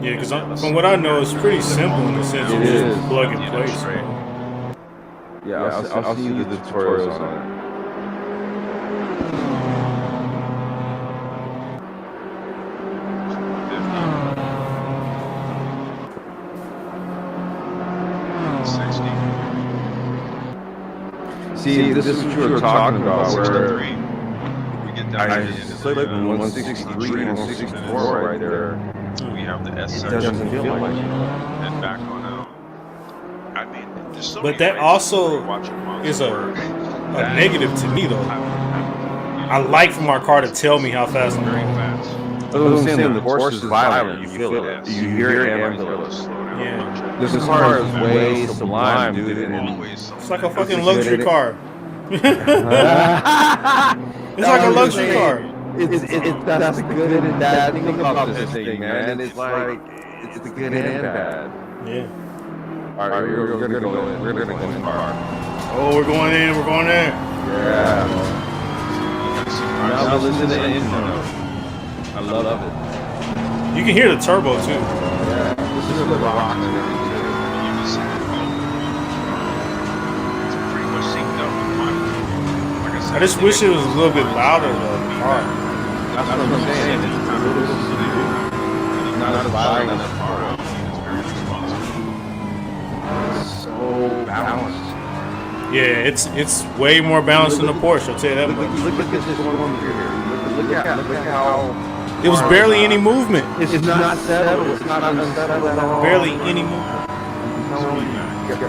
Yeah, because from what I know, it's pretty simple in the sense you just plug and play. So. Yeah, I'll see you the tutorials on it. See, this is what you were talking about, where we get I down slipped 163 and 164 right there. We have the S It section doesn't feel like it. and back on out. I mean, there's so But many that ways also to watch a monster is a work. negative to me, though. I like for my car to tell me how fast I'm Very going. fast. That's what I'm saying, the horse is violent, you feel it. You hear it and feel it. Yeah. This car is way sublime, dude. It's like a fucking luxury car. It's like a luxury car. That's the good and bad thing about this thing, man. It's like, it's the good and bad. Yeah. Alright, we're gonna go in. We're gonna go in the car. Oh, we're going in. We're going in. Yeah. Now listen to the engine. I love it. You can hear the turbo too. Yeah. This is the rock and everything. It's pretty much synced up with mine. Like I said, I just wish it was a little bit louder though. The car. That's what I'm saying. It's not as violent as a car. It's very responsive. It's so balanced. Yeah, it's way more balanced than the Porsche. I'll tell you that much. Look at this one here. Look at how It was barely any movement. it's not settled. It's not unsettled at all. Barely any movement.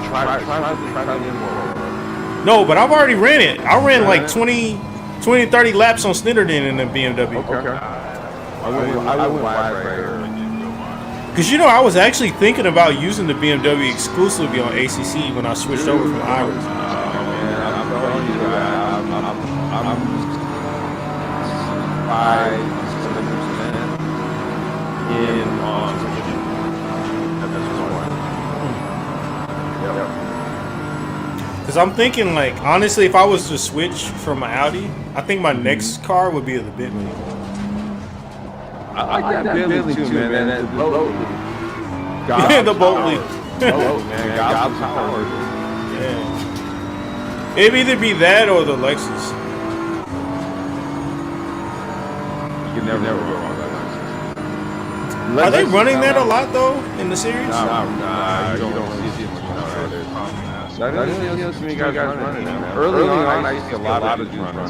Try that more. No, but I've already ran it. I ran like 20, 30 laps on Snitterton in the BMW. Okay. I would buy right here. Because you know, I was actually thinking about using the BMW exclusively on ACC when I switched over from Iris. I'm telling you, I'm 5-7% in on Because I'm thinking, like, honestly, if I was to switch from my Audi, I think my next car would be the Bentley. I like that Bentley too, man. That boat. The Bentley. Boat, man. God's power. Yeah. It'd either be that or the Lexus. You can never go wrong with that. Are they running that a lot, though, in the series? Nah, you don't see it much nowadays. That is me guys running it, man. Early on, I used to see a lot of dudes running it.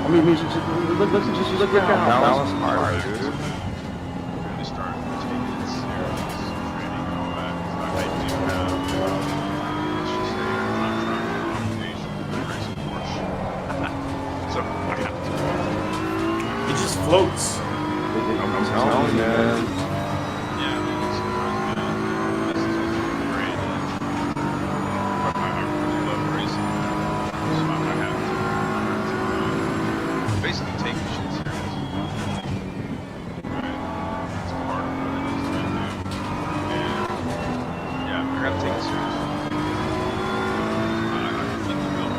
just look at how balanced car is, dude. Really start taking it serious, training and all that. 'Cause I do have, let's just say, a contract with Automation to race a Porsche. So I have to. It just floats. I'm telling you, man. Yeah, I mean, sometimes, man, this is actually great. I really love racing, so I have to basically take the shit serious. Right? It's part of what it is that I do. And yeah, I gotta take it serious. I completely feel it.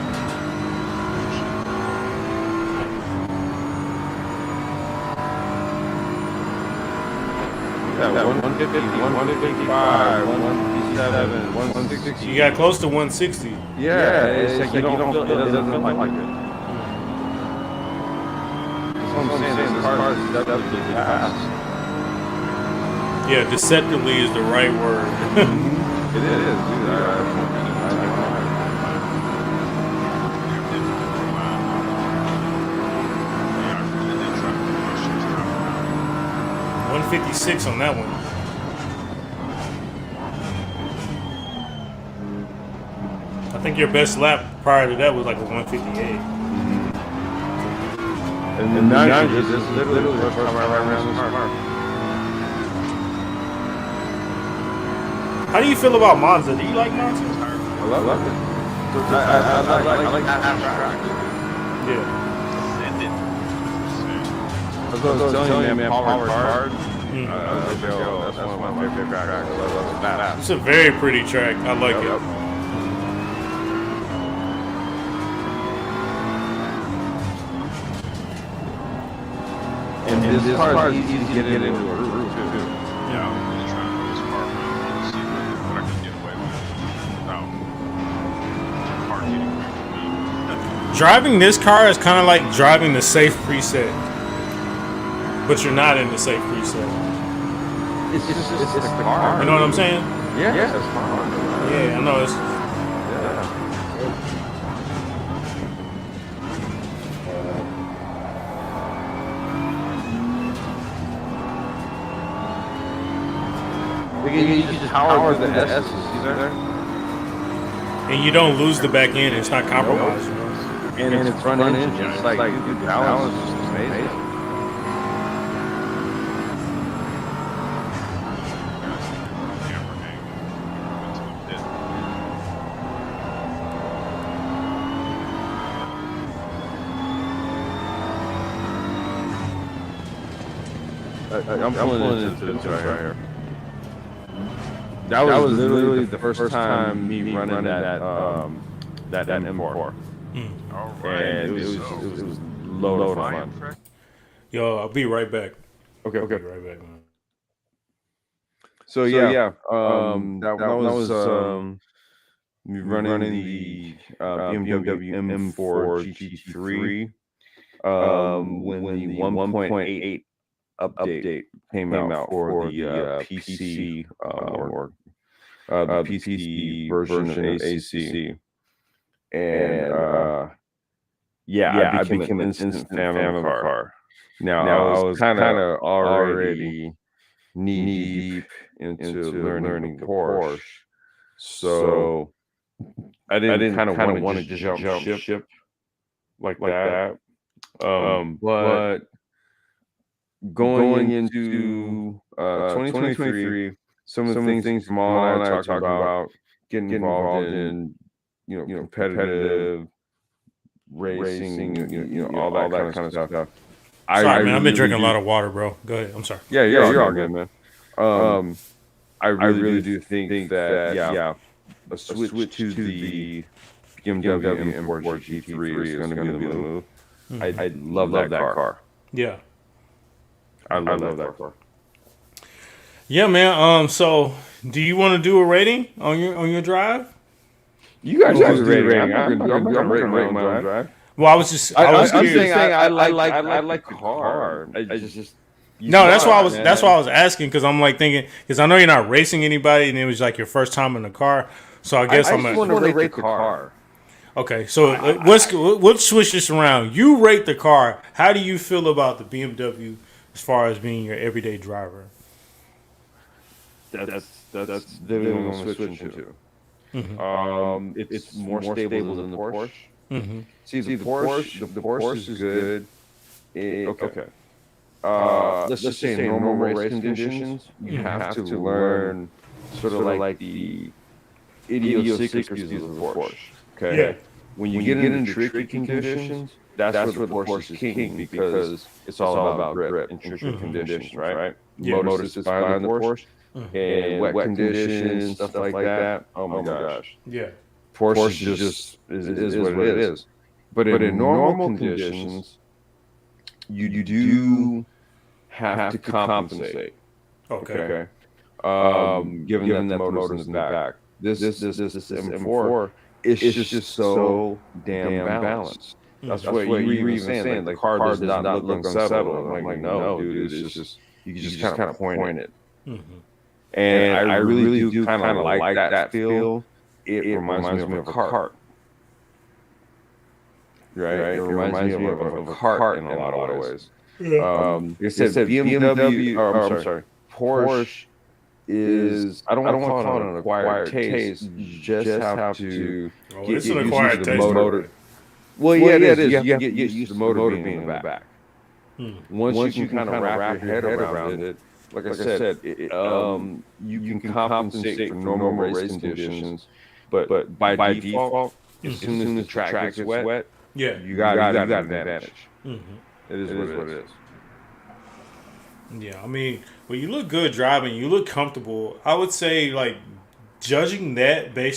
For sure. Yeah, 150, 155, 157, 160. You got close to 160. Yeah, it's like you don't feel, it doesn't feel like it. That's what I'm saying, this car is definitely fast. Yeah, deceptively is the right word. It is, dude. I 156 on that one. I think your best lap prior to that was like a 158. And the 90s, this is literally the first time I ran this car. How do you feel about Monza? Do you like Monza? I love it. I like that track. Yeah. I was telling you, man, powered cars. That's one of my favorite tracks. It's a very pretty track. I like it. And this car is easy to get into a groove, too. Yeah, I'm really trying to put this car around and see what I can get away with without the car getting away from me. Driving this car is kind of like driving the safe preset, but you're not in the safe preset. It's the car. You know what I'm saying? Yeah, it's fun. Yeah, I know. It's You just power the S's, see there? and you don't lose the back end. It's not compromised. You know? And it's front engine. It's like the balance is just amazing. I'm pulling into this right here. That was literally the first time me running that M4. All right. And it was load of fun. Yo, I'll be right back. Okay. I'll be right back, man. So yeah, that was me running the BMW M4 GT3 when the 1.8 update came out for the PC or the PC version of ACC, and I became an instant fan of the car. Now I was kind of already knee deep into learning the Porsche, so I didn't kind of want to just jump ship like that. But going into 2023, some of the things Jamal and I talked about getting involved in, competitive racing, all that kind of stuff. Sorry, man. I've been drinking a lot of water, bro. Go ahead. I'm sorry. Yeah, you're all good, man. I really do think that a switch to the BMW M4 GT3 is going to be the move. I love that car. Yeah. I love that car. Yeah, man. So, do you want to do a rating on your drive? You guys do the rating. I'm going to rate my own drive. Well, I was curious. I'm saying I like the car. No, that's why I was asking, because I'm like thinking, because I know you're not racing anybody, and it was like your first time in the car. So I guess I just want to rate the car. Okay, so let's switch this around. You rate the car. How do you feel about the BMW as far as being your everyday driver? That's the one I'm switching to. It's more stable than the Porsche. Mm-hmm. See, the Porsche is good. Okay. Let's just say in normal race conditions, you have to learn sort of like the idiosyncrasies of the Porsche. Okay. Yeah. When you get into tricky conditions, that's where the Porsche is king because it's all about grip in tricky conditions, right? Yeah. Motor sits behind the Porsche, and wet conditions, stuff like that. Oh my gosh. Yeah. Porsche just is what it is. But in normal conditions, you do have to compensate. Okay. Given that the motor's in the back. This M4 is just so damn balanced. That's what you were even saying. Like, the car does not look unsettled. I'm like, no, dude. It's just you can just kind of point it. And I really do kind of like that feel. It reminds me of a kart. Right? It reminds me of a kart in a lot of ways. It said BMW, I'm sorry, Porsche is, I don't want to call it an acquired taste. You just have to get used to the motor. Well, yeah, it is. You have to get used to the motor being in the back. Once you can kind of wrap your head around it, like I said, you can compensate for normal race conditions, but by default, as soon as the track gets wet, you got an advantage. It is what it is. Yeah, I mean, well, you look good driving. You look comfortable. I would say, like, judging that in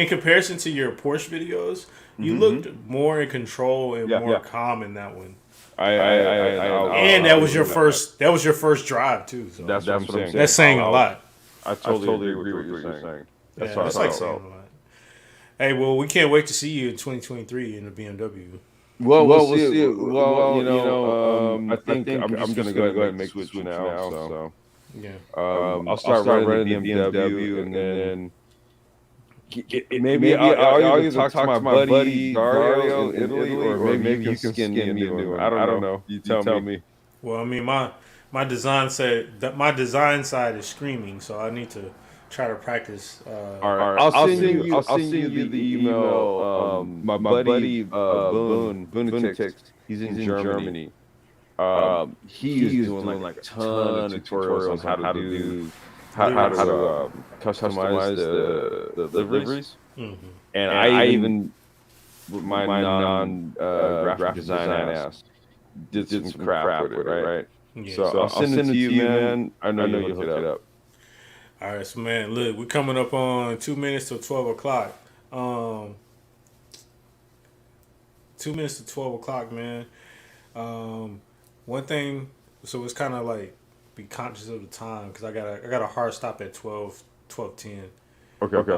comparison to your Porsche videos, you looked more in control and more calm in that one. And that was your first. That was your first drive too. So. That's what I'm saying. That's saying a lot. I totally agree with what you're saying. That's like saying a lot. Hey, well, we can't wait to see you in 2023 in the BMW. Well, we'll see. Well, I think I'm just going to go ahead and make the switch now. So, yeah. I'll start running the BMW, and then maybe I'll either talk to my buddy Dario in Italy, or maybe you can skin me a new one. I don't know. You tell me. Well, I mean, my design side is screaming, so I need to try to practice. All right, I'll send you the email. My buddy Boone, he's in Germany. He's doing like a ton of tutorials on how to do customize the liveries. And I even, with my non-graphic design ass, did some crap with it, right? Yeah. So I'll send it to you, man. I know you'll hook it up. All right, so man, look, we're coming up on 2 minutes till 12 o'clock. 2 minutes to 12 o'clock, man. One thing, so it's kind of like be conscious of the time because I got a hard stop at 12:10. Okay.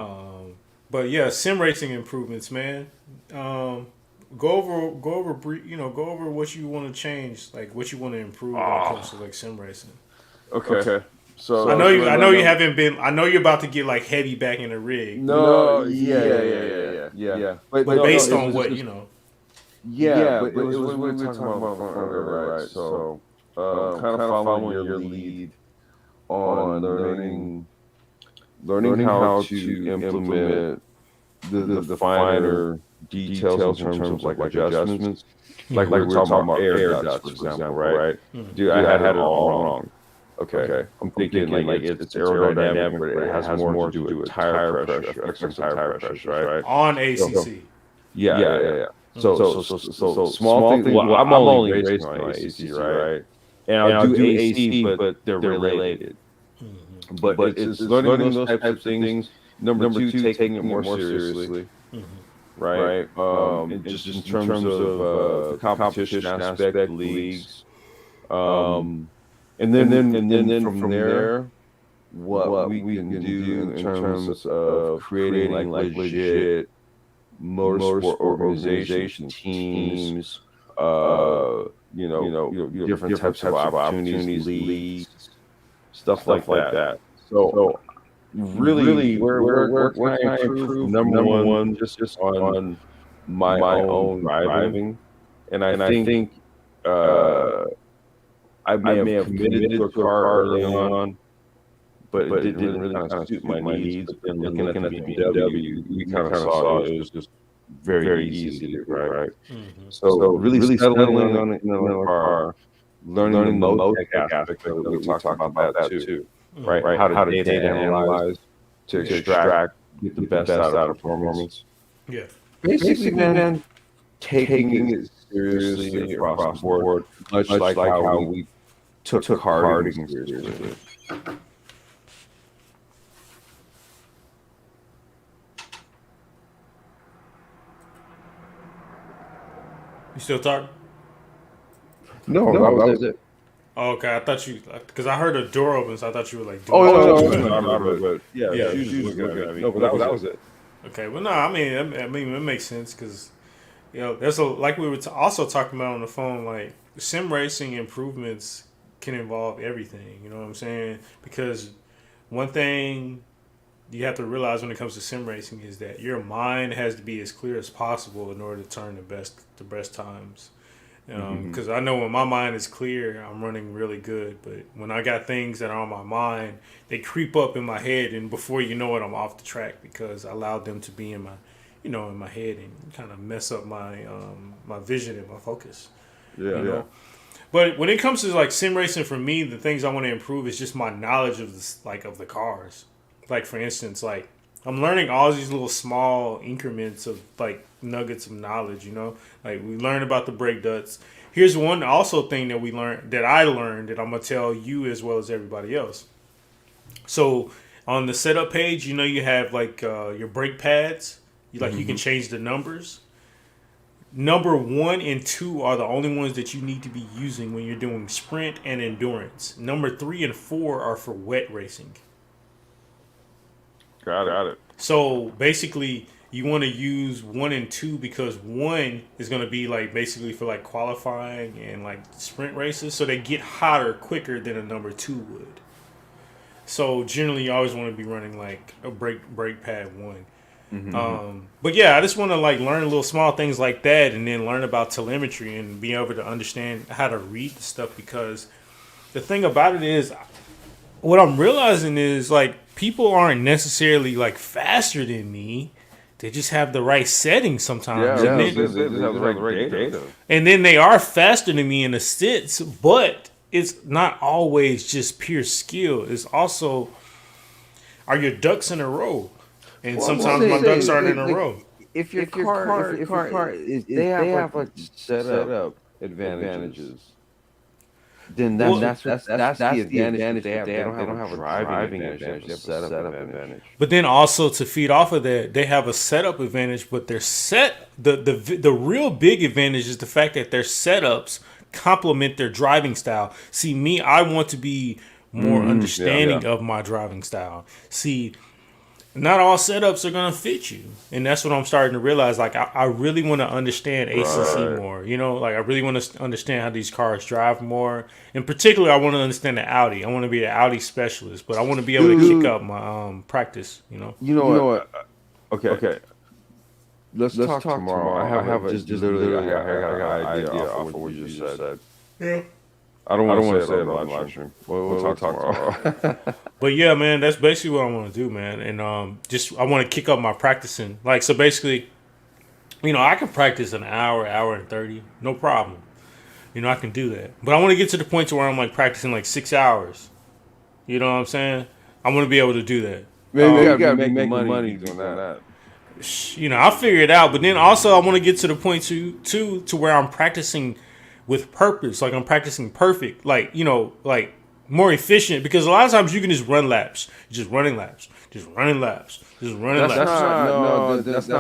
But yeah, sim racing improvements, man. Go over what you want to change, like what you want to improve when it comes to like sim racing. Okay. So I know you haven't been. I know you're about to get like heavy back in the rig. No, yeah. But based on what you know. Yeah, but it was what we were talking about earlier, right? So, kind of following your lead on learning how to implement the finer details in terms of like adjustments. Like we were talking about air ducts, for example, right? Dude, I had it all wrong. Okay. I'm thinking like it's aerodynamic, but it has more to do with tire pressure, effects on tire pressure, right? On ACC. Yeah. So small things. Well, I'm only racing on ACC, right? And I'll do AC, but they're related. But it's learning those types of things. Number two, taking it more seriously, right? And just in terms of competition aspect, leagues. And then from there, what we can do in terms of creating like legit motorsport organization teams, different types of opportunities, leagues, stuff like that. So really, where can I improve? Number one, just on my own driving, and I think I may have committed to a car early on, but it didn't really kind of suit my needs. But then looking at the BMW, we kind of saw it was just very easy to do, right? Mm-hmm. So really settling on another car, learning the mode tech aspect of it, we talked about that too, right? How to data analyze to extract, get the best out of performance. Yeah. Basically, man, taking it seriously across the board, much like how we took karting seriously. You still talking? No, that was it. Oh, okay, I thought you, because I heard a door open, so I thought you were like Oh, doing no, yeah, she was looking at me. No, but that was it. Okay, well, no, I mean, it makes sense because, there's like we were also talking about on the phone, like sim racing improvements can involve everything. You know what I'm saying? Because one thing you have to realize when it comes to sim racing is that your mind has to be as clear as possible in order to turn the best times. Because I know when my mind is clear, I'm running really good. But when I got things that are on my mind, they creep up in my head, and before you know it, I'm off the track because I allowed them to be in my, in my head and kind of mess up my my vision and my focus. Yeah. But when it comes to like sim racing, for me, the things I want to improve is just my knowledge of of the cars. Like for instance, like I'm learning all these little small increments of like nuggets of knowledge, Like we learn about the brake ducts. Here's one also thing that I learned that I'm gonna tell you as well as everybody else. So on the setup page, you have like your brake pads. You can change the numbers. Number 1 and 2 are the only ones that you need to be using when you're doing sprint and endurance. Number 3 and 4 are for wet racing. Got it. So basically, you want to use 1 and 2 because 1 is going to be like basically for like qualifying and like sprint races. So they get hotter quicker than a number 2 would. So generally, you always want to be running like a brake pad 1. But yeah, I just want to like learn little small things like that, and then learn about telemetry and be able to understand how to read the stuff. Because the thing about it is, what I'm realizing is like people aren't necessarily like faster than me. They just have the right settings sometimes. Yeah, they have the right data. And then they are faster than me in a sense, but it's not always just pure skill. It's also, are your ducks in a row? And sometimes my ducks aren't in a row. If your car is, they have like setup advantages, then that's the advantage they have. They don't have a driving advantage. They have a setup advantage. But then also to feed off of that, they have a setup advantage. But their the real big advantage is the fact that their setups complement their driving style. See, me, I want to be more understanding of my driving style. See, not all setups are going to fit you. And that's what I'm starting to realize. Like, I really want to understand ACC more. Like, I really want to understand how these cars drive more. In particular, I want to understand the Audi. I want to be an Audi specialist. But I want to be able to kick up my practice, You know what? Okay. Let's talk tomorrow. I have I got an idea off of what you just said. Yeah. I don't want to say it on live stream. We'll talk tomorrow. But yeah, man, that's basically what I want to do, man. And I want to kick up my practicing. Like, so basically, I can practice an hour and 30, no problem. I can do that. But I want to get to the point to where I'm like practicing like 6 hours. You know what I'm saying? I want to be able to do that. Maybe you got to be making money doing that. I'll figure it out. But then also I want to get to the point to where I'm practicing with purpose. Like I'm practicing perfect. Like, like more efficient, because a lot of times you can just run laps. Just running laps. That's not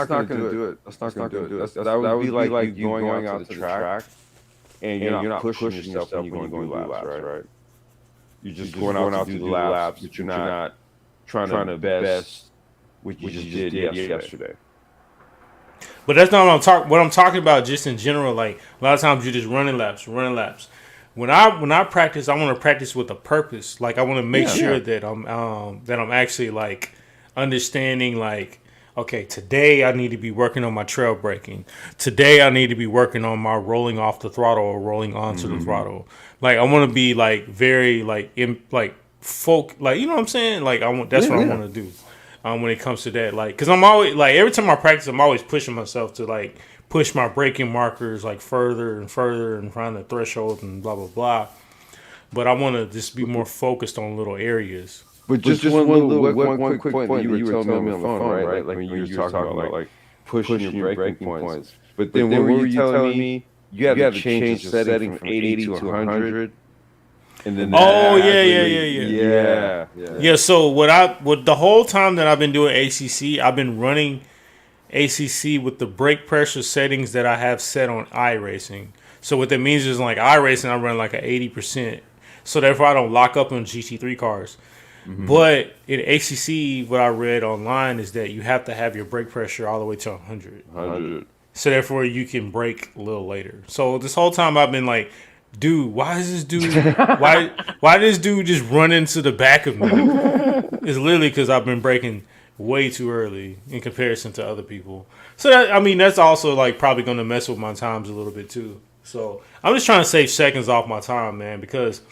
going to do it. That's not going to do it. That would be like you going out to the track and you're not pushing yourself when you're going to do laps, right? You're just going out to do the laps, but you're not trying to best what you just did yesterday. But that's not what I'm talking about. Just in general, like a lot of times you're just running laps. when I practice, I want to practice with a purpose. Like I want to make sure that I'm actually like understanding like, okay, today I need to be working on my trail braking. Today I need to be working on my rolling off the throttle or rolling onto the throttle. Like I want to be like very like like you know what I'm saying? Like that's what I want to do. When it comes to that, like, because I'm always like every time I practice, I'm always pushing myself to like push my braking markers like further and further and find the threshold and blah blah blah. But I want to just be more focused on little areas. But just one quick point that you were telling me on the phone, right? Like when you were talking about like pushing your braking points. But then what were you telling me? You had to change the setting from 80 to 100. And then yeah. So what the whole time that I've been doing ACC, I've been running ACC with the brake pressure settings that I have set on iRacing. So what that means is like iRacing, I run like an 80%. So therefore I don't lock up on GT3 cars. But in ACC, what I read online is that you have to have your brake pressure all the way to 100. So therefore you can brake a little later. So this whole time I've been like, dude, why is this dude? Why this dude just run into the back of me? It's literally because I've been braking way too early in comparison to other people. So that's also like probably going to mess with my times a little bit too. So I'm just trying to save seconds off my time, man, because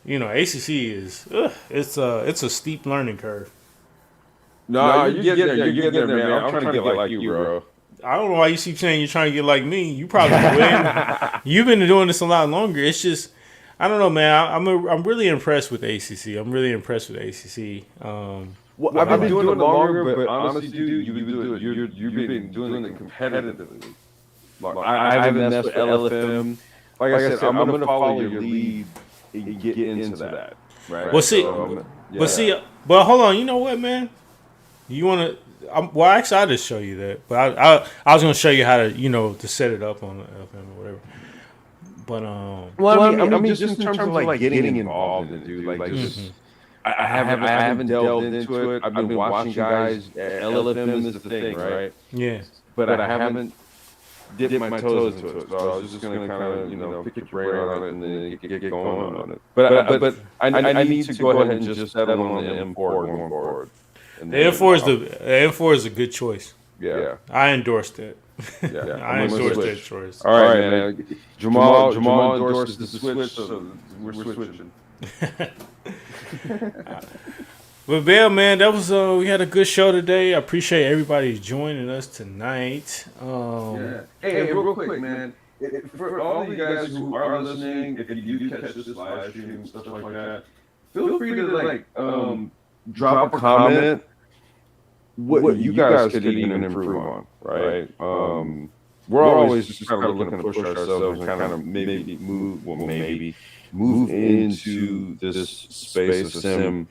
ACC is it's a steep learning curve. No, you get there. You get there, man. I'm trying to get like you, bro. I don't know why you keep saying you're trying to get like me. You probably win. You've been doing this a lot longer. It's just, I don't know, man. I'm really impressed with ACC. I'm really impressed with ACC. Well, I've been doing it longer, but honestly, dude, you've been doing it. You've been doing it competitively. Like, I haven't messed with LFM. Like I said, I'm going to follow your lead and get into that. Right. Well, see, but hold on. You know what, man? You want to? Well, actually, I'll just show you that. But I was going to show you how to, to set it up on the FM or whatever. But I mean, just in terms of like getting involved in it, dude. Like, just I haven't delved into it. I've been watching guys. LFM is the thing, right? Yeah. But I haven't dipped my toes into it. So I was just going to kind of pick your brain on it and then get going on it. But I need to go ahead and just settle on the M4 going forward. The M4 is a good choice. Yeah, I endorsed it. Yeah, I endorsed that choice. All right, man. Jamal endorsed the switch, so we're switching. But Bill, man, that was we had a good show today. I appreciate everybody joining us tonight. Hey, real quick, man. For all of you guys who are listening, if you do catch this live stream and stuff like that, feel free to drop a comment. What you guys could even improve on, right? We're always just kind of looking to push ourselves and kind of maybe move into this space of sim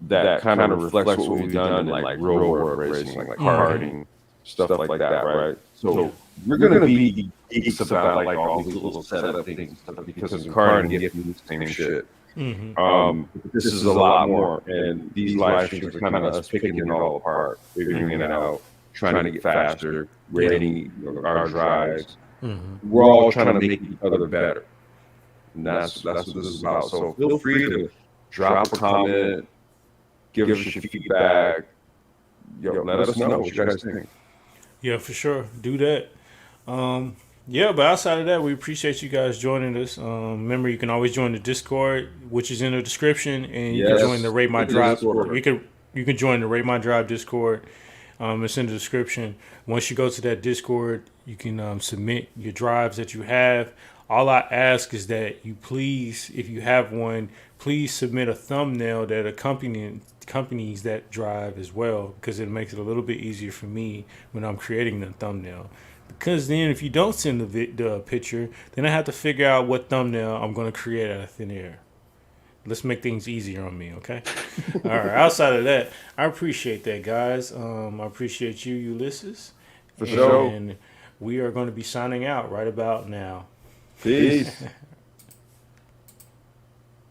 that kind of reflects what we've done in like real world racing, like karting, stuff like that, right? So we're gonna be geeks about like all these little setup things and stuff because in karting you get the same shit. This is a lot more, and these live streams are kind of us picking it all apart, figuring it out, trying to get faster, rating our drives. We're all trying to make each other better, and that's what this is about. So feel free to drop a comment, give us your feedback. Let us know what you guys think. Yeah, for sure. Do that. Yeah, but outside of that, we appreciate you guys joining us. Remember, you can always join the Discord, which is in the description, and you can join the Rate My Drive. You can join the Rate My Drive Discord. It's in the description. Once you go to that Discord, you can submit your drives that you have. All I ask is that you please, if you have one, please submit a thumbnail that accompanies that drive as well, because it makes it a little bit easier for me when I'm creating the thumbnail. Because then if you don't send the picture, then I have to figure out what thumbnail I'm going to create out of thin air. Let's make things easier on me, okay? All right. Outside of that, I appreciate that, guys. I appreciate you, Ulysses. For sure. And we are going to be signing out right about now. Peace.